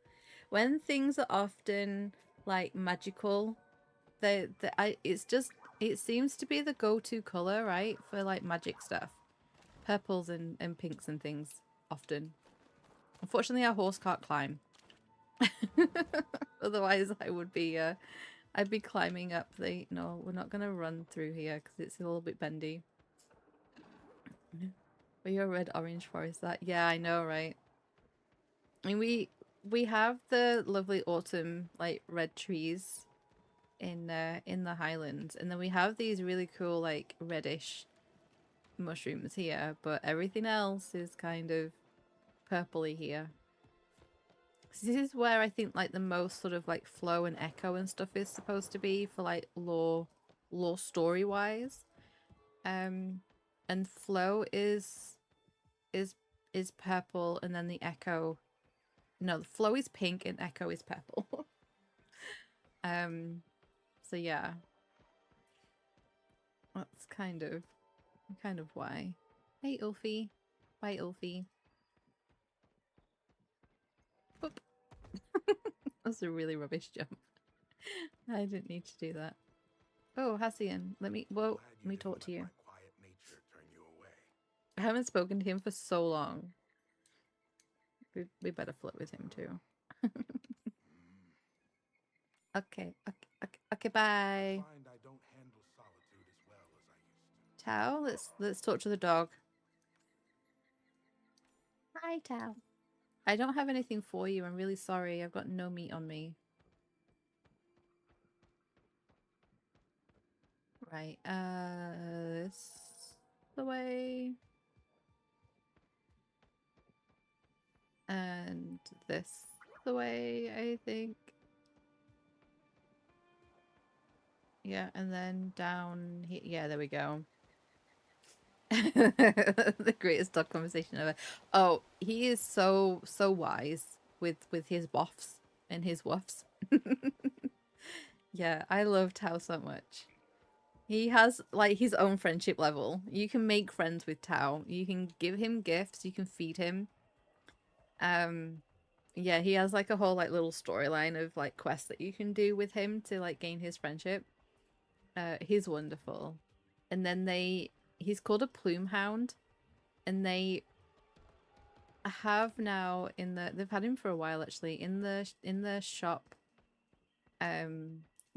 When things are often like magical, it seems to be the go-to colour, right? For like magic stuff. Purples and pinks and things often. Unfortunately our horse can't climb. Otherwise I would be I'd be climbing up the no, we're not gonna run through here because it's a little bit bendy. But you're a red orange forest that yeah, I know, right? I mean we have the lovely autumn like red trees in the Highlands, and then we have these really cool like reddish mushrooms here, but everything else is kind of purpley here. So this is where I think like the most sort of like flow and echo and stuff is supposed to be for like lore story wise. And flow is purple, and then the echo, no, the flow is pink and echo is purple. So yeah, that's kind of why. Hey Ulfie, bye Ulfie. Whoop. That's a really rubbish jump. I didn't need to do that. Oh, Hassian, let me talk to you. I haven't spoken to him for so long. We better flirt with him too. Okay, bye. Tao, let's talk to the dog. Hi, Tao. I don't have anything for you. I'm really sorry. I've got no meat on me. Right, this the way. And this the way, I think. Yeah, and then down here. Yeah, there we go. The greatest dog conversation ever. Oh, he is so wise with his woffs and his woofs. Yeah, I love Tao so much. He has like his own friendship level. You can make friends with Tao. You can give him gifts. You can feed him. Yeah, he has like a whole like little storyline of like quests that you can do with him to like gain his friendship. He's wonderful. And then he's called a plume hound, and they have now they've had him for a while actually in the shop.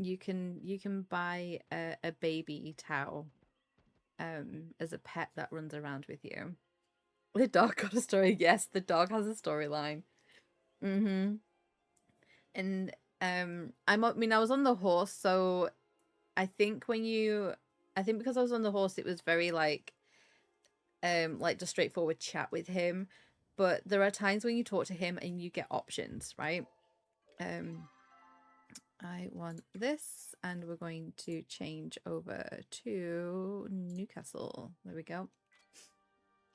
You can buy a baby Tao as a pet that runs around with you. The dog got a story. Yes, the dog has a storyline. Mm-hmm. And I mean I was on the horse, so I think because I was on the horse it was very like just straightforward chat with him. But there are times when you talk to him and you get options, right? I want this, and we're going to change over to Newcastle. There we go.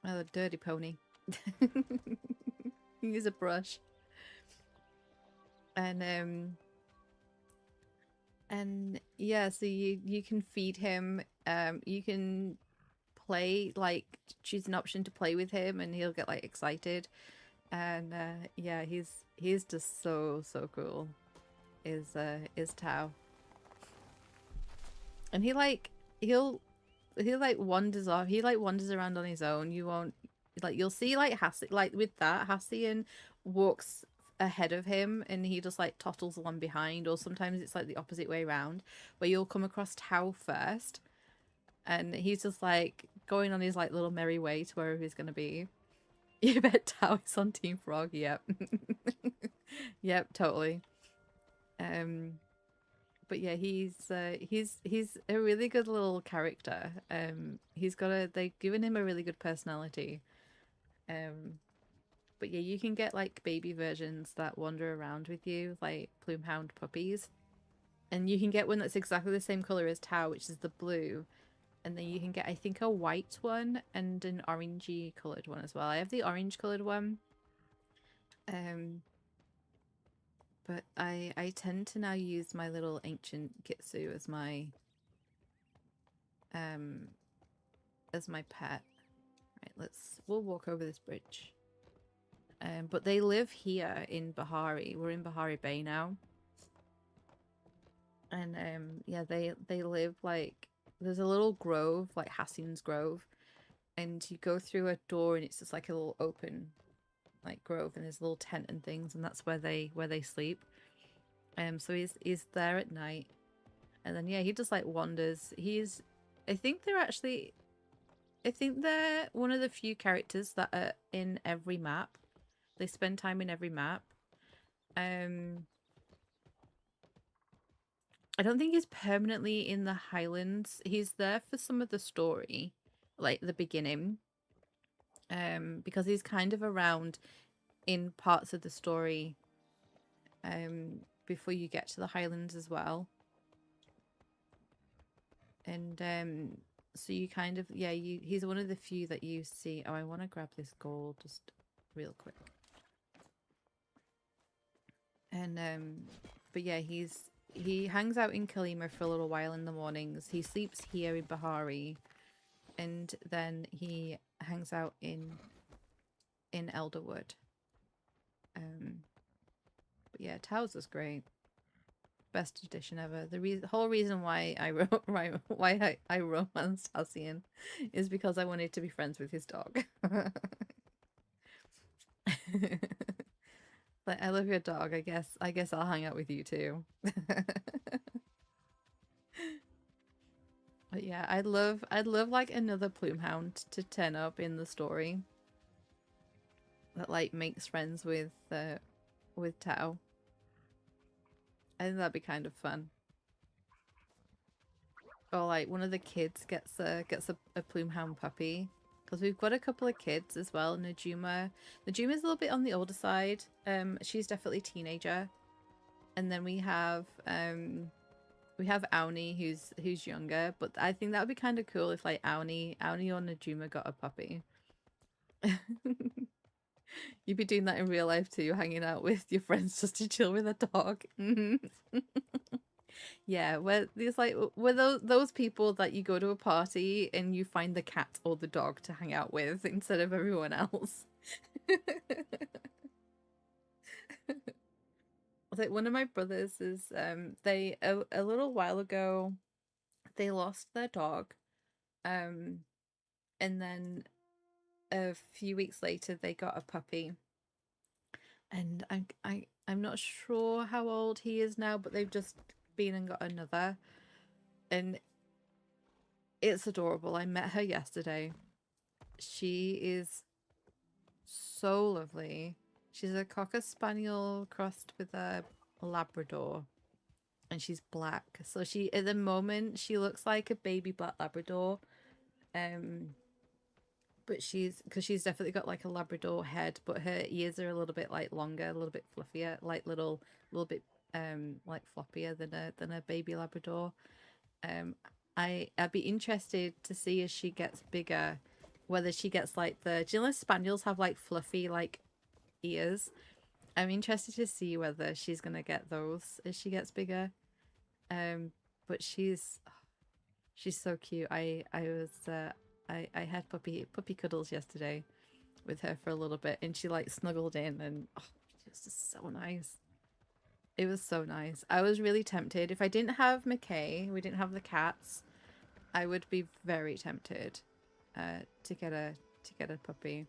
Oh, the dirty pony. Use a brush. And yeah, so you can feed him. You can play, like choose an option to play with him, and he'll get like excited. And yeah, he's just so cool. Is Tao. And he'll like wanders off. He like wanders around on his own. You won't like you'll see like Hassie like with that Hassian walks ahead of him and he just like tottles along behind, or sometimes it's like the opposite way around where you'll come across Tao first and he's just like going on his like little merry way to wherever he's gonna be. You bet Tao is on Team Frog. Yep. Yep, totally. But yeah, he's a really good little character. They've given him a really good personality. But yeah, you can get like baby versions that wander around with you, like plumehound puppies. And you can get one that's exactly the same color as Tao, which is the blue. And then you can get, I think, a white one and an orangey colored one as well. I have the orange colored one. But I tend to now use my little ancient Kitsu as my pet. Right, we'll walk over this bridge. But they live here in Bahari. We're in Bahari Bay now. And yeah, they live like there's a little grove, like Hassin's Grove, and you go through a door and it's just like a little open like grove, and there's a little tent and things, and that's where they sleep. So he's there at night, and then yeah, he just like wanders. I think they're one of the few characters that are in every map. They spend time in every map. I don't think he's permanently in the Highlands. He's there for some of the story, like the beginning. Because he's kind of around in parts of the story before you get to the Highlands as well. And so you kind of he's one of the few that you see. Oh, I want to grab this gold just real quick. And but yeah, he hangs out in Kalima for a little while in the mornings. He sleeps here in Bahari, and then he hangs out in Elderwood. But yeah, Taos is great. Best edition ever. The whole reason why I I romanced Halcyon is because I wanted to be friends with his dog. Like, I love your dog. I guess I'll hang out with you too. But yeah, I'd love like another plumehound to turn up in the story that like makes friends with Tao. I think that'd be kind of fun. Or like one of the kids gets a plumehound puppy, because we've got a couple of kids as well. Najuma's a little bit on the older side. She's definitely teenager. And then we have We have Auni who's younger, but I think that would be kind of cool if like Auni or Najuma got a puppy. You'd be doing that in real life too, hanging out with your friends just to chill with a dog. Yeah, where there's like where those people that you go to a party and you find the cat or the dog to hang out with instead of everyone else. Like one of my brothers is they a little while ago they lost their dog, um and then a few weeks later they got a puppy, and I'm not sure how old he is now, but they've just been and got another, and it's adorable. I met her yesterday. She is so lovely. She's a Cocker Spaniel crossed with a Labrador, and she's black. So she, at the moment, she looks like a baby black Labrador. Um, but because she's definitely got like a Labrador head, but her ears are a little bit like longer, a little bit fluffier, like little bit like floppier than a baby Labrador. Um, I'd be interested to see as she gets bigger, whether she gets like do you know spaniels have like fluffy like ears? I'm interested to see whether she's gonna get those as she gets bigger. Um, but she's so cute. I had puppy cuddles yesterday with her for a little bit, and she like snuggled in, and oh, she was just so nice. It was so nice. I was really tempted. If I didn't have McKay, we didn't have the cats, I would be very tempted to get a puppy.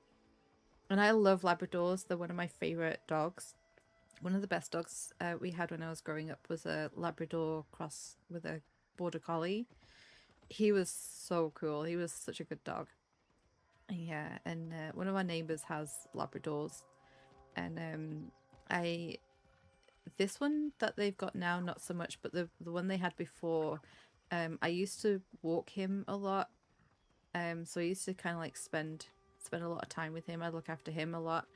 And I love Labradors. They're one of my favorite dogs. One of the best dogs we had when I was growing up was a Labrador cross with a Border Collie. He was so cool. He was such a good dog. Yeah, and one of our neighbors has Labradors, and I this one that they've got now, not so much, but the one they had before, I used to walk him a lot. So I used to kind of like spend a lot of time with him. I look after him a lot,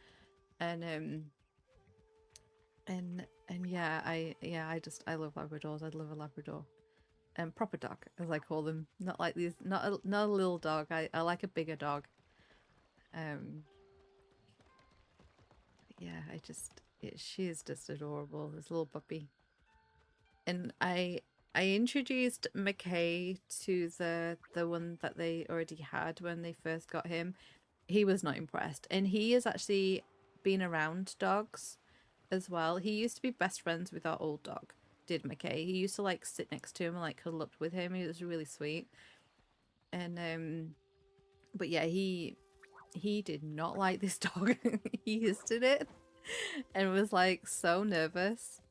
and yeah, I love Labradors. I'd love a Labrador. Proper dog, as I call them. Not like these, not a little dog. I like a bigger dog. Um, yeah, she is just adorable. This little puppy. And I introduced McKay to the one that they already had when they first got him. He was not impressed, and he has actually been around dogs as well. He used to be best friends with our old dog, did McKay. He used to like sit next to him and like cuddle up with him. He was really sweet. And but yeah, he did not like this dog. He hissed at it and was like so nervous.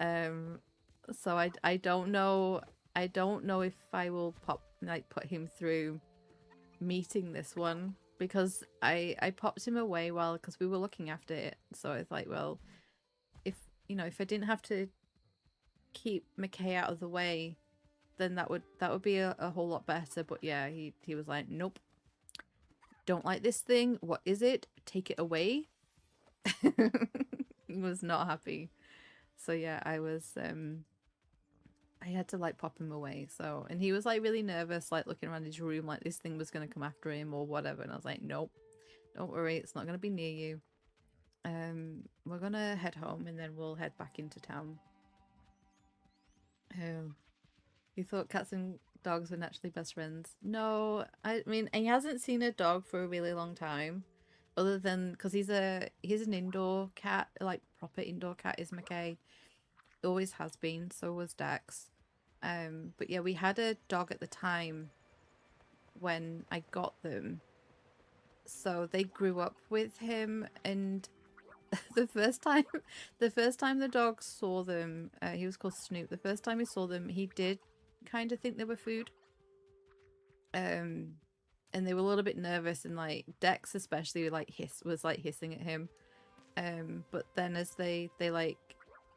Um so I don't know if I will put him through meeting this one, because I popped him away while because we were looking after it. So it's like, well, if if I didn't have to keep McKay out of the way, then that would be a whole lot better. But yeah, he was like, nope, don't like this thing. What is it? Take it away. He was not happy. So yeah, I had to like pop him away. So, and he was like really nervous, like looking around his room like this thing was gonna come after him or whatever. And I was like, nope, don't worry, it's not gonna be near you. We're gonna head home and then we'll head back into town. You thought cats and dogs were naturally best friends? No, I mean he hasn't seen a dog for a really long time, other than because he's an indoor cat, like proper indoor cat is McKay. Always has been. So was Dex. But yeah, we had a dog at the time when I got them, so they grew up with him, and the first time the dog saw them, he was called Snoop. The first time he saw them, he did kind of think they were food. And they were a little bit nervous, and like Dex especially like was like hissing at him. But then as they like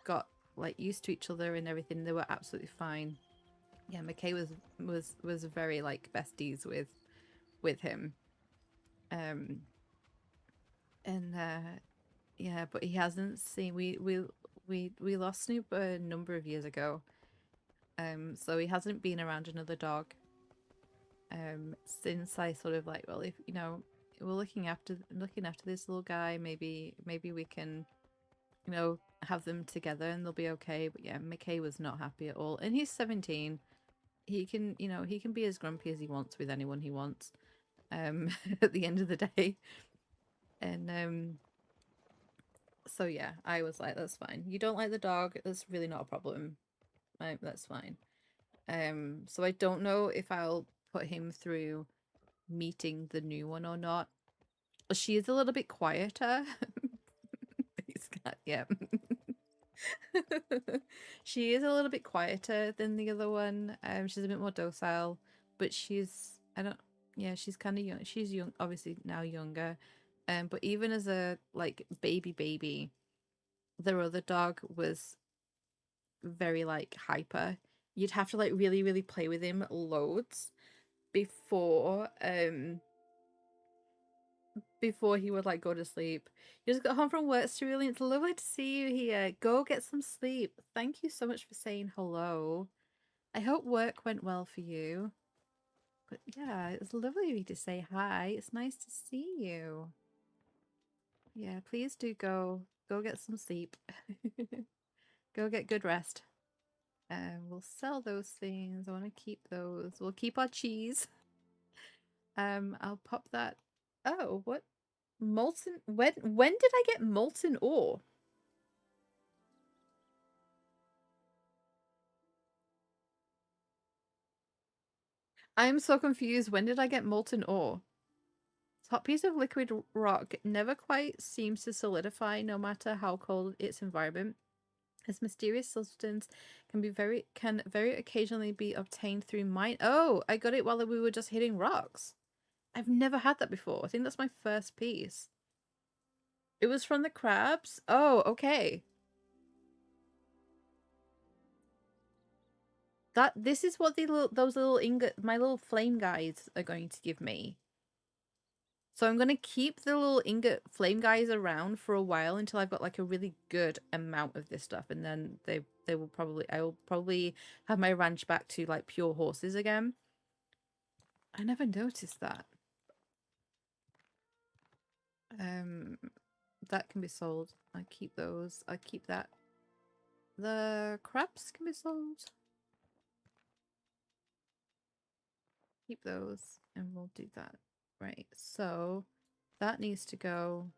got like used to each other and everything, they were absolutely fine. Yeah, McKay was very like besties with him. Um and yeah, but he hasn't seen we lost Snoop a number of years ago. So he hasn't been around another dog since I sort of like, well, if you know, we're looking after this little guy, maybe we can, you know, have them together and they'll be okay. But yeah, McKay was not happy at all, and he's 17. He can, you know, he can be as grumpy as he wants with anyone he wants. At the end of the day, and so yeah, I was like, that's fine. You don't like the dog, that's really not a problem. That's fine. So I don't know if I'll put him through meeting the new one or not. She is a little bit quieter. He's got, yeah. She is a little bit quieter than the other one. She's a bit more docile, but she's, I don't, yeah, she's kind of young. She's young, obviously now younger. But even as a like baby, their other dog was very like hyper. You'd have to like really play with him loads before before he would like go to sleep. You just got home from work, Cerulean. It's lovely to see you here. Go get some sleep. Thank you so much for saying hello. I hope work went well for you. But yeah, it's lovely of you to say hi. It's nice to see you. Yeah, please do go get some sleep. Go get good rest. We'll sell those things. I want to keep those. We'll keep our cheese. I'll pop that. Oh, what? Molten. When did I get molten ore? I'm so confused. When did I get molten ore? Hot piece of liquid rock never quite seems to solidify no matter how cold its environment. This mysterious substance can very occasionally be obtained through mine. Oh, I got it while we were just hitting rocks. I've never had that before. I think that's my first piece. It was from the crabs? Oh, okay. This is what those little my little flame guys are going to give me. So I'm going to keep the little ingot flame guys around for a while until I've got like a really good amount of this stuff, and then I will probably have my ranch back to like pure horses again. I never noticed that. That can be sold. I keep those. I keep that. The crabs can be sold. Keep those, and we'll do that. Right, so that needs to go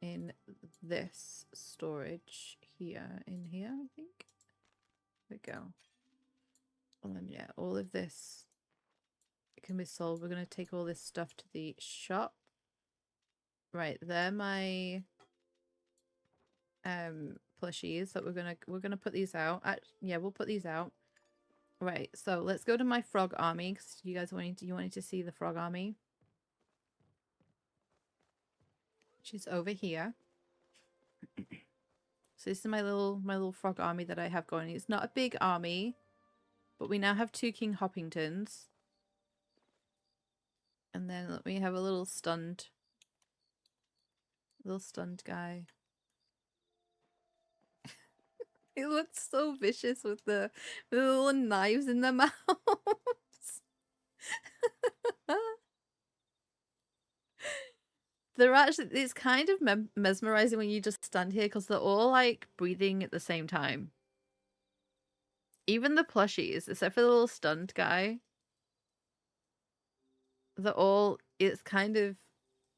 in this storage here, in here, I think. There we go. And then, yeah, all of this can be sold. We're going to take all this stuff to the shop. Right, they're my plushies that we're gonna put these out. Yeah, we'll put these out. Right, so let's go to my frog army, because you guys wanted to see the frog army. She's over here. So this is my little frog army that I have going. It's not a big army, but we now have 2 King Hoppingtons. And then we have a little stunned guy. He looks so vicious with the little knives in their mouths. They're actually, it's kind of mesmerizing when you just stand here because they're all like breathing at the same time. Even the plushies, except for the little stunned guy, they're all, it's a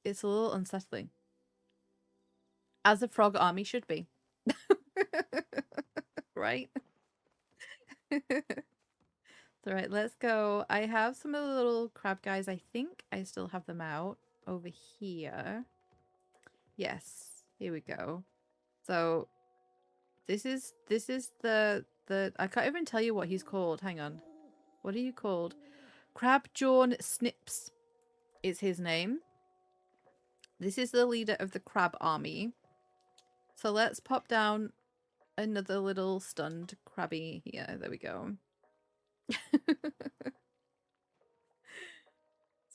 little unsettling. As a frog army should be. Right? Alright, let's go. I have some of the little crab guys. I think I still have them out over here. Yes, here we go. So this is the I can't even tell you what he's called. Hang on. What are you called? Crabjawn Snips is his name. This is the leader of the crab army. So let's pop down another little stunned crabby here. There we go.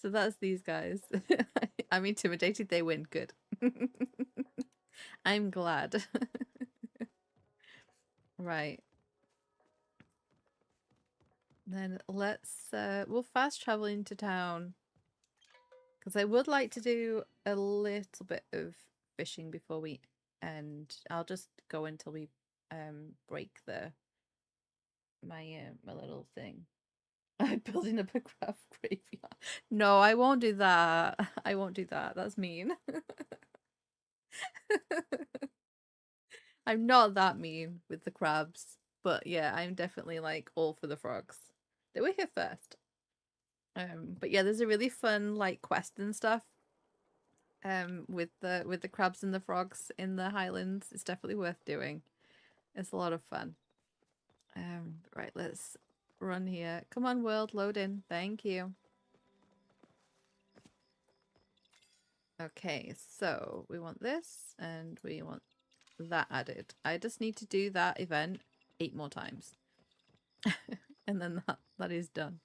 So that's these guys. I'm intimidated they win. Good. I'm glad. Right. Then let's we'll fast travel into town because I would like to do a little bit of fishing before we end. I'll just go until we break my little thing. I'm building up a crab graveyard. No, I won't do that. I won't do that. That's mean. I'm not that mean with the crabs. But yeah, I'm definitely like all for the frogs. They were here first. But yeah, there's a really fun like quest and stuff. With the crabs and the frogs in the Highlands. It's definitely worth doing. It's a lot of fun. Right, let's run here. Come on, world, load in. Thank you. Okay, so we want this and we want that added. I just need to do that event 8 more times. And then that is done.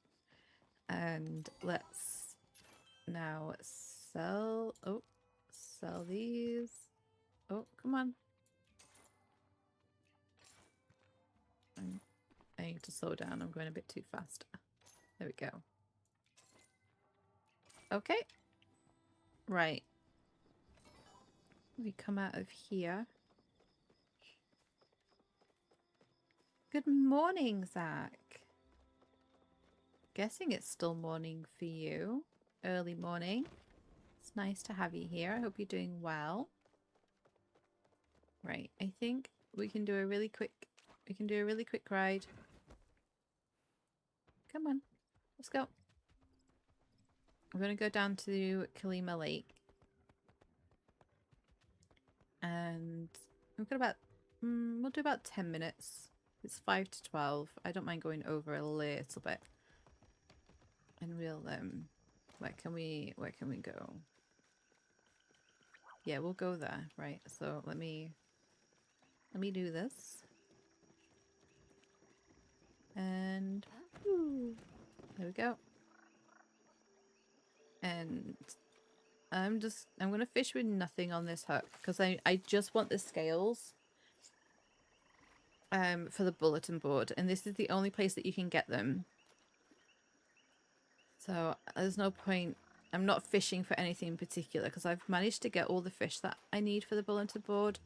And let's now sell these. Oh, come on. I need to slow down. I'm going a bit too fast. There we go. Okay. Right. We come out of here. Good morning, Zach. Guessing it's still morning for you. Early morning. It's nice to have you here. I hope you're doing well. Right, I think we can do a really quick ride. Come on. Let's go. I'm going to go down to Kalima Lake. And we've got about we'll do about 10 minutes. It's 5 to 12. I don't mind going over a little bit. And we'll where can we go? Yeah, we'll go there, right? So let me do this. And there we go. And I'm gonna fish with nothing on this hook because I just want the scales for the bulletin board, and this is the only place that you can get them. So there's no point. I'm not fishing for anything in particular because I've managed to get all the fish that I need for the bulletin board.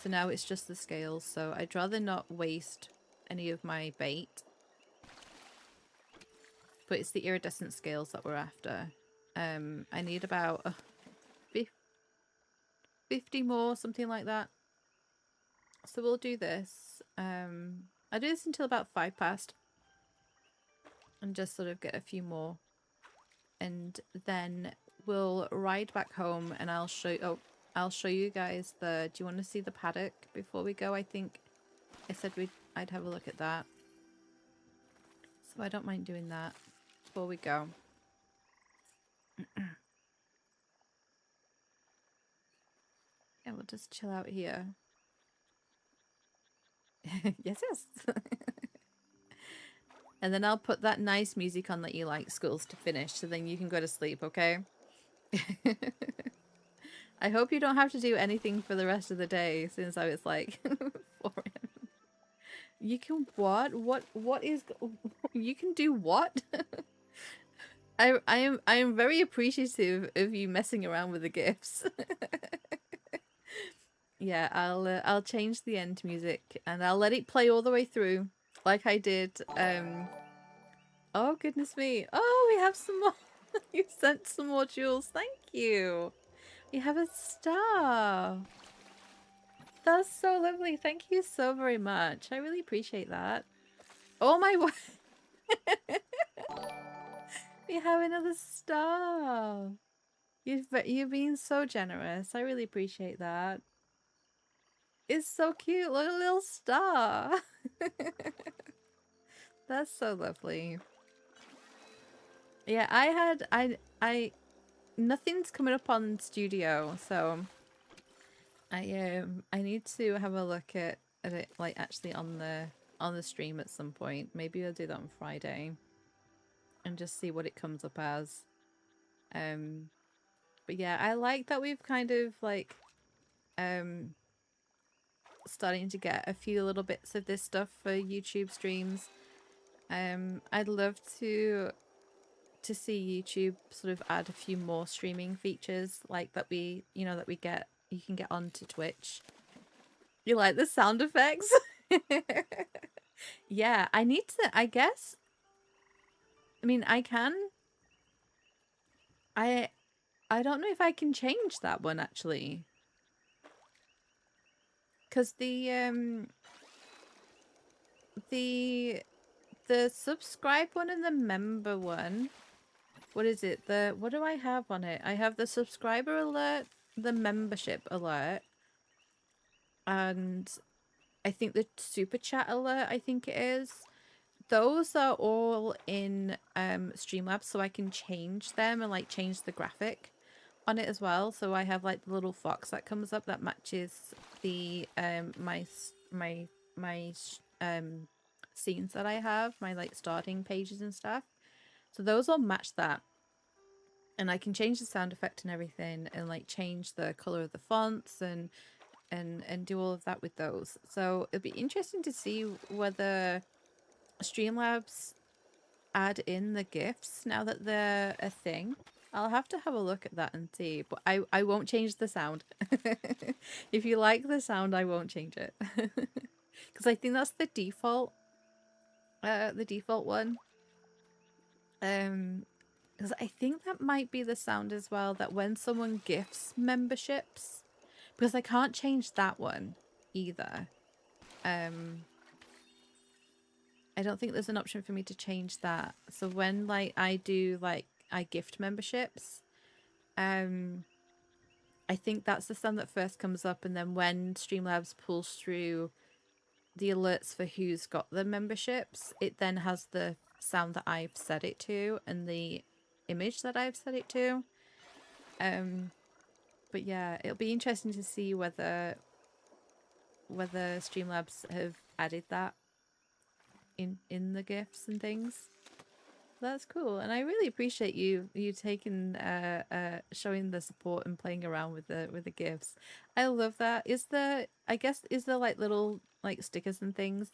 So now it's just the scales. So I'd rather not waste any of my bait. But it's the iridescent scales that we're after. I need about 50 more, something like that. So we'll do this. I do this until about 5 past. And just sort of get a few more. And then we'll ride back home and I'll show you guys the... Do you want to see the paddock before we go? I think I said I'd have a look at that. So I don't mind doing that before we go. Yeah, we'll just chill out here. Yes. And then I'll put that nice music on that you like, Schools, to finish, so then you can go to sleep, okay? I hope you don't have to do anything for the rest of the day, since I was like 4 a.m. You can what? What is... You can do what? I am very appreciative of you messing around with the gifts. Yeah, I'll change the end music and I'll let it play all the way through, like I did. Oh goodness me! Oh, we have some more. You sent some more jewels. Thank you. We have a star. That's so lovely. Thank you so very much. I really appreciate that. Oh my word! We have another star. You've been so generous. I really appreciate that. It's so cute. Look at a little star. That's so lovely. Yeah, I nothing's coming up on studio, so I need to have a look at it like actually on the stream at some point. Maybe I'll do that on Friday and just see what it comes up as. But yeah, I like that we've kind of like starting to get a few little bits of this stuff for YouTube streams. I'd love to see YouTube sort of add a few more streaming features like that we, you know, that we get, you can get onto Twitch. You like the sound effects? Yeah, I need to, I guess. I mean, I can. I don't know if I can change that one actually. Cuz the subscribe one and the member one, what is it? What do I have on it? I have the subscriber alert, the membership alert, and I think the super chat alert, I think it is. Those are all in Streamlabs, so I can change them and like change the graphic on it as well. So I have like the little fox that comes up that matches the my scenes that I have, my like starting pages and stuff. So those all match that. And I can change the sound effect and everything and like change the color of the fonts and do all of that with those. So it'll be interesting to see whether Streamlabs add in the GIFs now that they're a thing. I'll have to have a look at that and see, but I won't change the sound. If you like the sound, I won't change it. Because I think that's the default one. Because I think that might be the sound as well, that when someone gifts memberships, because I can't change that one either. I don't think there's an option for me to change that. So when like I do like I gift memberships, I think that's the sound that first comes up, and then when Streamlabs pulls through the alerts for who's got the memberships, it then has the sound that I've set it to and the image that I've set it to. But yeah, it'll be interesting to see whether Streamlabs have added that in the gifts and things. That's cool, and I really appreciate you taking showing the support and playing around with the gifts. I love that. Is there like little like stickers and things?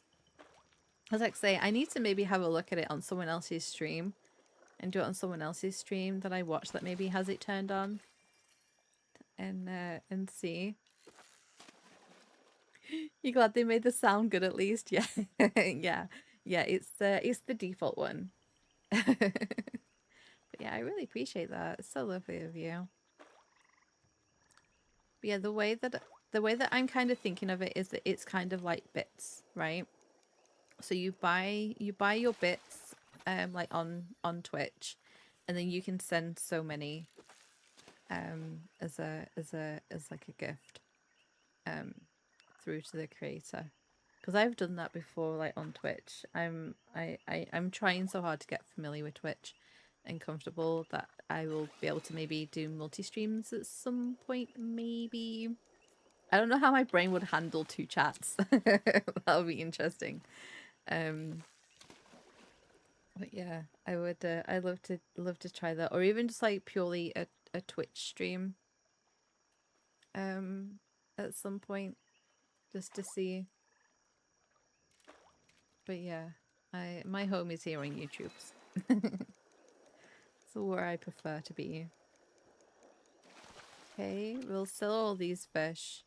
As I say, I need to maybe have a look at it on someone else's stream and do it on someone else's stream that I watch that maybe has it turned on and see. You glad they made the sound good at least? Yeah. Yeah, it's the default one. But yeah, I really appreciate that. It's so lovely of you. But yeah, the way that I'm kind of thinking of it is that it's kind of like bits, right? So you buy your bits like on Twitch, and then you can send so many as like a gift through to the creator. Because I've done that before, like on Twitch. I'm trying so hard to get familiar with Twitch and comfortable that I will be able to maybe do multi-streams at some point, maybe. I don't know how my brain would handle 2 chats. That'll be interesting. But yeah, I would I'd love to try that, or even just like purely a Twitch stream at some point, just to see. But yeah, my home is here on YouTube's. So where I prefer to be. Okay, we'll sell all these fish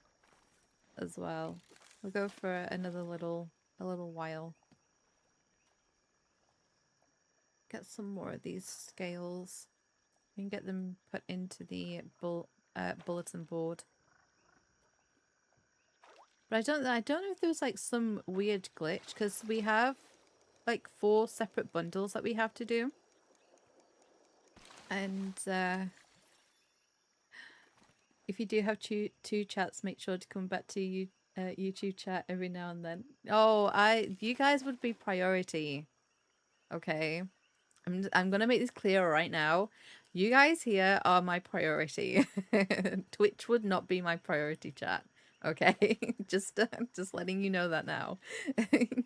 as well. We'll go for another a little while. Get some more of these scales. We can get them put into the bulletin board. But I don't know if there was like some weird glitch, because we have like 4 separate bundles that we have to do. And if you do have two chats, make sure to come back to YouTube chat every now and then. Oh, you guys would be priority. Okay. I'm gonna make this clear right now. You guys here are my priority. Twitch would not be my priority chat. Okay, just letting you know that now.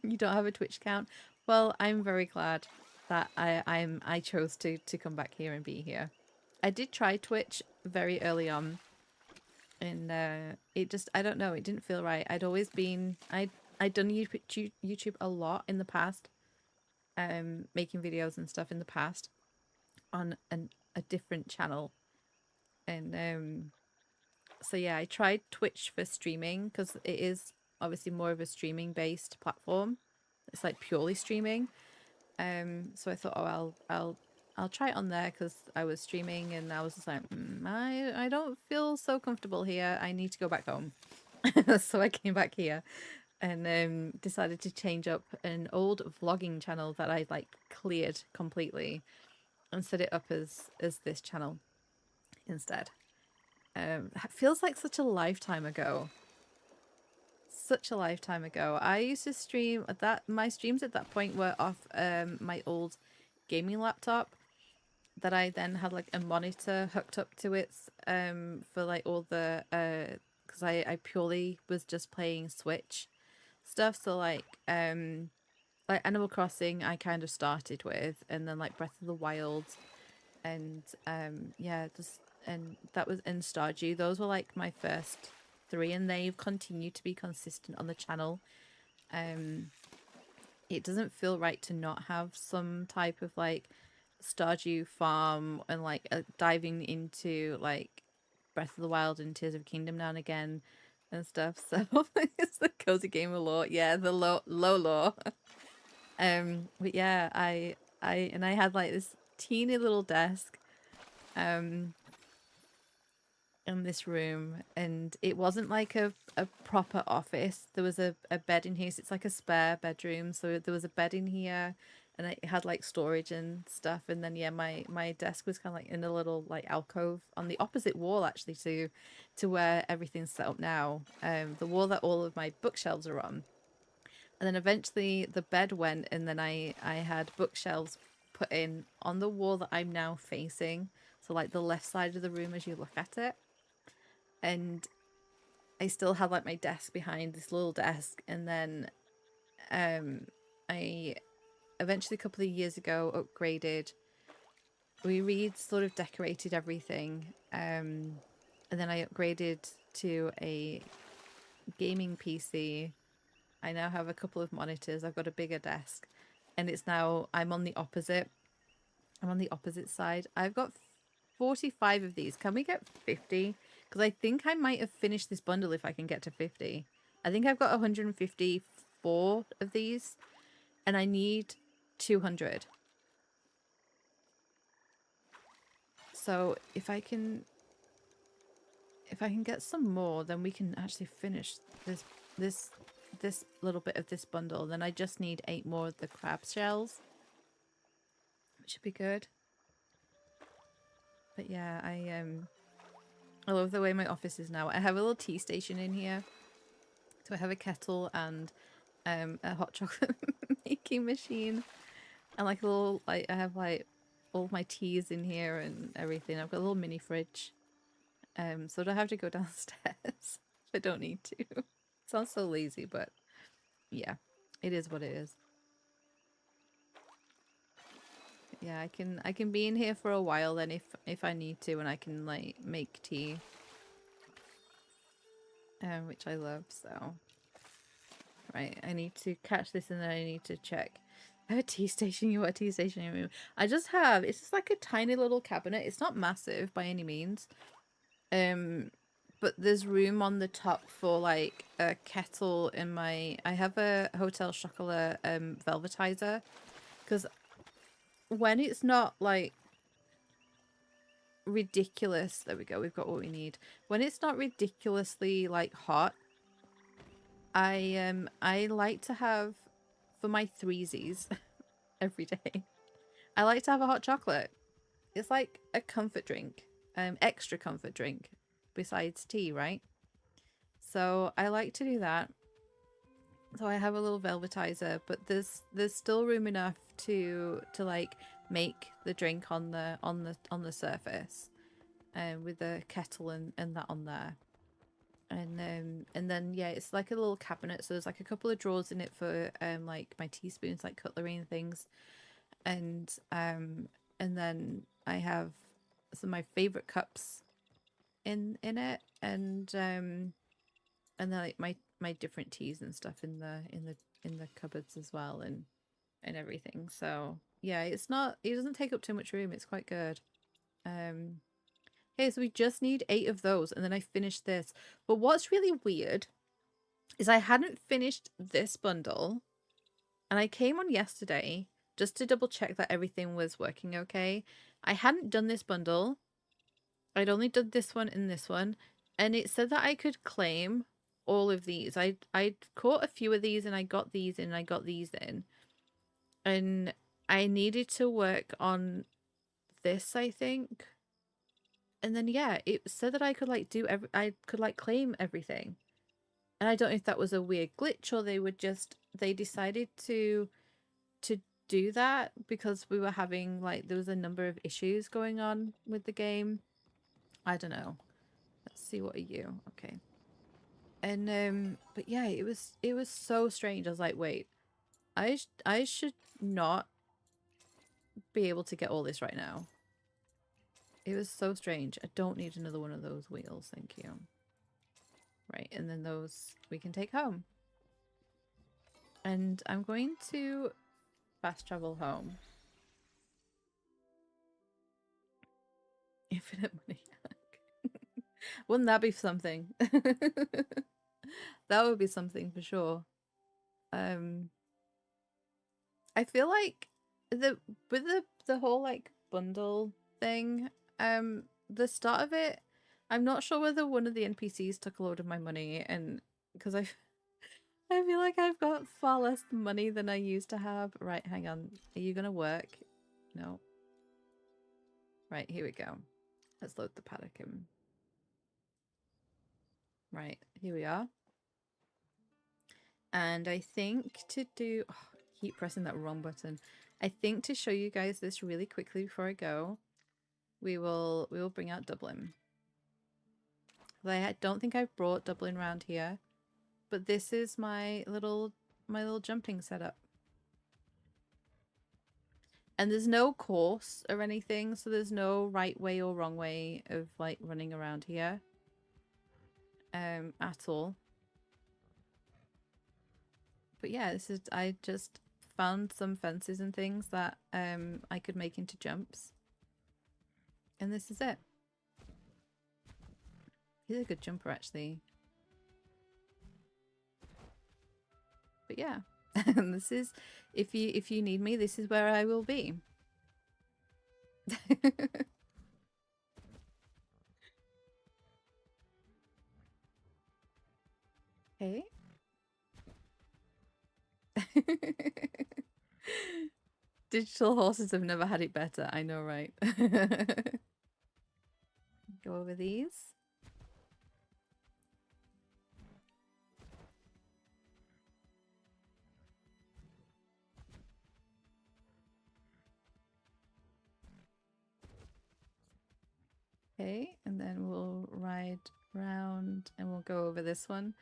You don't have a Twitch account. Well, I'm very glad that I chose to come back here and be here. I did try Twitch very early on, and it just, I don't know, it didn't feel right. I'd always been I'd done YouTube a lot in the past, making videos and stuff in the past on a different channel. And so yeah, I tried Twitch for streaming because it is obviously more of a streaming based platform. It's like purely streaming. So I thought, oh, I'll try it on there because I was streaming and I was just like, I don't feel so comfortable here. I need to go back home. So I came back here and decided to change up an old vlogging channel that I like cleared completely and set it up as this channel instead. It feels like such a lifetime ago. Such a lifetime ago. I used to stream at that. My streams at that point were off my old gaming laptop that I then had like a monitor hooked up to it for like all the because I purely was just playing Switch stuff. So like Animal Crossing I kind of started with, and then like Breath of the Wild and yeah, just and that was in Stardew. Those were like my first three, and they've continued to be consistent on the channel. It doesn't feel right to not have some type of like Stardew farm and like diving into like Breath of the Wild and Tears of Kingdom now and again and stuff. So it's the cozy gamer lore, yeah, the low lore. But yeah, I had like this teeny little desk in this room, and it wasn't like a proper office. There was a bed in here, so it's like a spare bedroom. So there was a bed in here, and it had like storage and stuff. And then yeah, my desk was kind of like in a little like alcove on the opposite wall actually to where everything's set up now. The wall that all of my bookshelves are on. And then eventually the bed went, and then I had bookshelves put in on the wall that I'm now facing. So like the left side of the room as you look at it. And I still had like my desk behind this little desk, and then I eventually a couple of years ago upgraded. We sort of decorated everything, and then I upgraded to a gaming PC. I now have a couple of monitors. I've got a bigger desk, and it's now I'm on the opposite. I'm on the opposite side. I've got 45 of these. Can we get 50? Because I think I might have finished this bundle if I can get to 50. I think I've got 154 of these, and I need 200. So if I can get some more, then we can actually finish this little bit of this bundle. Then I just need 8 more of the crab shells, which should be good. But yeah, I love the way my office is now. I have a little tea station in here. So I have a kettle and a hot chocolate making machine. And like a little like I have like all my teas in here and everything. I've got a little mini fridge. So I don't have to go downstairs. I don't need to. It sounds so lazy, but yeah, it is what it is. Yeah, I can be in here for a while then if I need to, and I can like make tea. Which I love, so. Right, I need to catch this and then I need to check. I have a tea station, you want a tea station? I just have, it's just like a tiny little cabinet. It's not massive by any means. But there's room on the top for like a kettle in my, I have a Hotel Chocolat velvetizer. Because when it's not like ridiculous, there we go, we've got what we need. When it's not ridiculously like hot, I like to have for my threesies every day. I like to have a hot chocolate. It's like a comfort drink, extra comfort drink besides tea, right? So I like to do that. So I have a little velvetizer, but there's still room enough to like make the drink on the surface, with the kettle and that on there. And then yeah, it's like a little cabinet, so there's like a couple of drawers in it for like my teaspoons, like cutlery and things. And then I have some of my favorite cups in it, and then like my different teas and stuff in the cupboards as well. And and everything. So yeah, it doesn't take up too much room. It's quite good. Okay, so we just need 8 of those, and then I finished this. But what's really weird is I hadn't finished this bundle, and I came on yesterday just to double check that everything was working okay. I hadn't done this bundle. I'd only done this one and this one, and it said that I could claim all of these. I'd caught a few of these, and I got these in, and I got these in. And I needed to work on this, I think. And then yeah, it said that I could like I could like claim everything. And I don't know if that was a weird glitch, or they decided to do that because we were having like there was a number of issues going on with the game. I don't know. Let's see, what are you? Okay. And but yeah, it was so strange. I was like, wait, I should not be able to get all this right now. It was so strange. I don't need another one of those wheels, thank you. Right, and then those we can take home. And I'm going to fast travel home. Infinite money. Wouldn't that be something? That would be something for sure. I feel like with the whole like bundle thing, the start of it, I'm not sure whether one of the NPCs took a load of my money, and because I feel like I've got far less money than I used to have. Right, hang on. Are you gonna work? No. Right, here we go. Let's load the paddock in. Right, here we are. And I think to do... Oh, I keep pressing that wrong button. I think to show you guys this really quickly before I go, we will bring out Dublin. I don't think I've brought Dublin around here, but this is my little jumping setup. And there's no course or anything, so there's no right way or wrong way of like running around here. At all. But yeah, I just found some fences and things that I could make into jumps. And this is it. He's a good jumper actually. But yeah. And this is, if you need me, this is where I will be. Okay. Digital horses have never had it better. I know, right? Go over these. Okay, and then we'll ride round and we'll go over this one.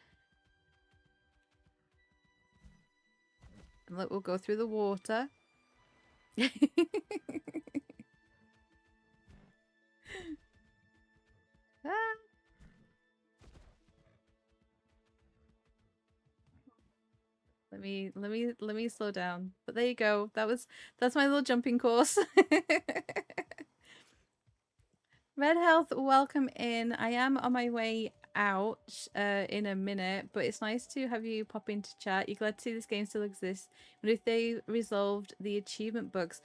And look, we'll go through the water. Ah. Let me slow down. But there you go. That's my little jumping course. Red Health, welcome in. I am on my way out in a minute, but it's nice to have you pop into chat. You're glad to see this game still exists. But if they resolved the achievement bugs,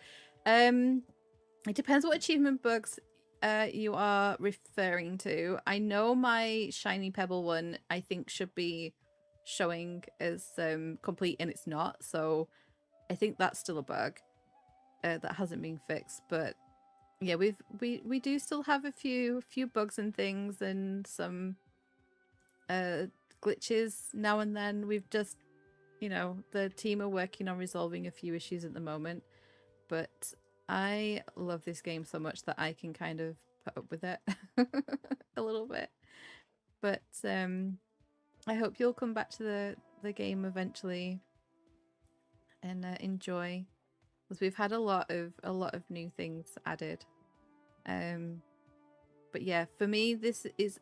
it depends what achievement bugs you are referring to. I know my Shiny Pebble one I think should be showing as complete, and it's not. So I think that's still a bug that hasn't been fixed, but yeah, we do still have a few bugs and things, and some glitches now and then. We've just, you know, the team are working on resolving a few issues at the moment, but I love this game so much that I can kind of put up with it a little bit. But I hope you'll come back to the game eventually and enjoy, because we've had a lot of new things added. But yeah, for me,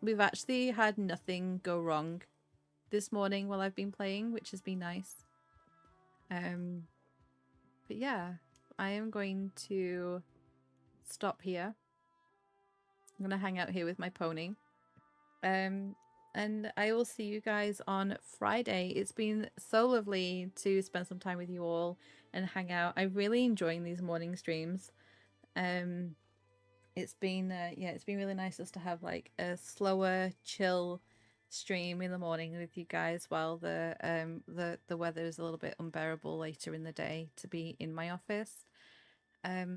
we've actually had nothing go wrong this morning while I've been playing, which has been nice. But yeah, I am going to stop here. I'm gonna hang out here with my pony. And I will see you guys on Friday. It's been so lovely to spend some time with you all and hang out. I'm really enjoying these morning streams. It's been it's been really nice just to have like a slower, chill stream in the morning with you guys while the weather is a little bit unbearable later in the day to be in my office.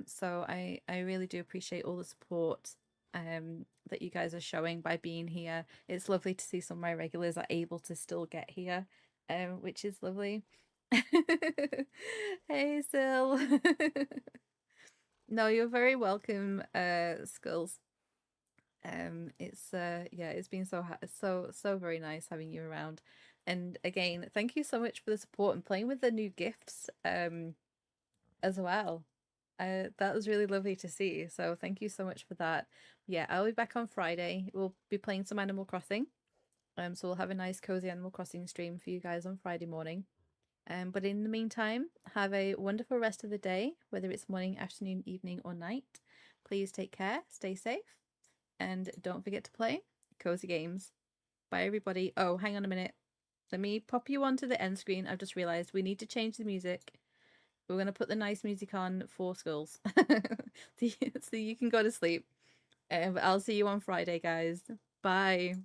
So I really do appreciate all the support that you guys are showing by being here. It's lovely to see some of my regulars are able to still get here, which is lovely. Hey, Sil. No, you're very welcome, Skulls. It's yeah, it's been so very nice having you around. And again, thank you so much for the support and playing with the new gifts as well. That was really lovely to see. So thank you so much for that. Yeah, I'll be back on Friday. We'll be playing some Animal Crossing. So we'll have a nice cozy Animal Crossing stream for you guys on Friday morning. But in the meantime, have a wonderful rest of the day, whether it's morning, afternoon, evening, or night. Please take care, stay safe, and don't forget to play cozy games. Bye, everybody. Oh, hang on a minute. Let me pop you onto the end screen. I've just realized we need to change the music. We're going to put the nice music on for Skulls so you can go to sleep. But I'll see you on Friday, guys. Bye.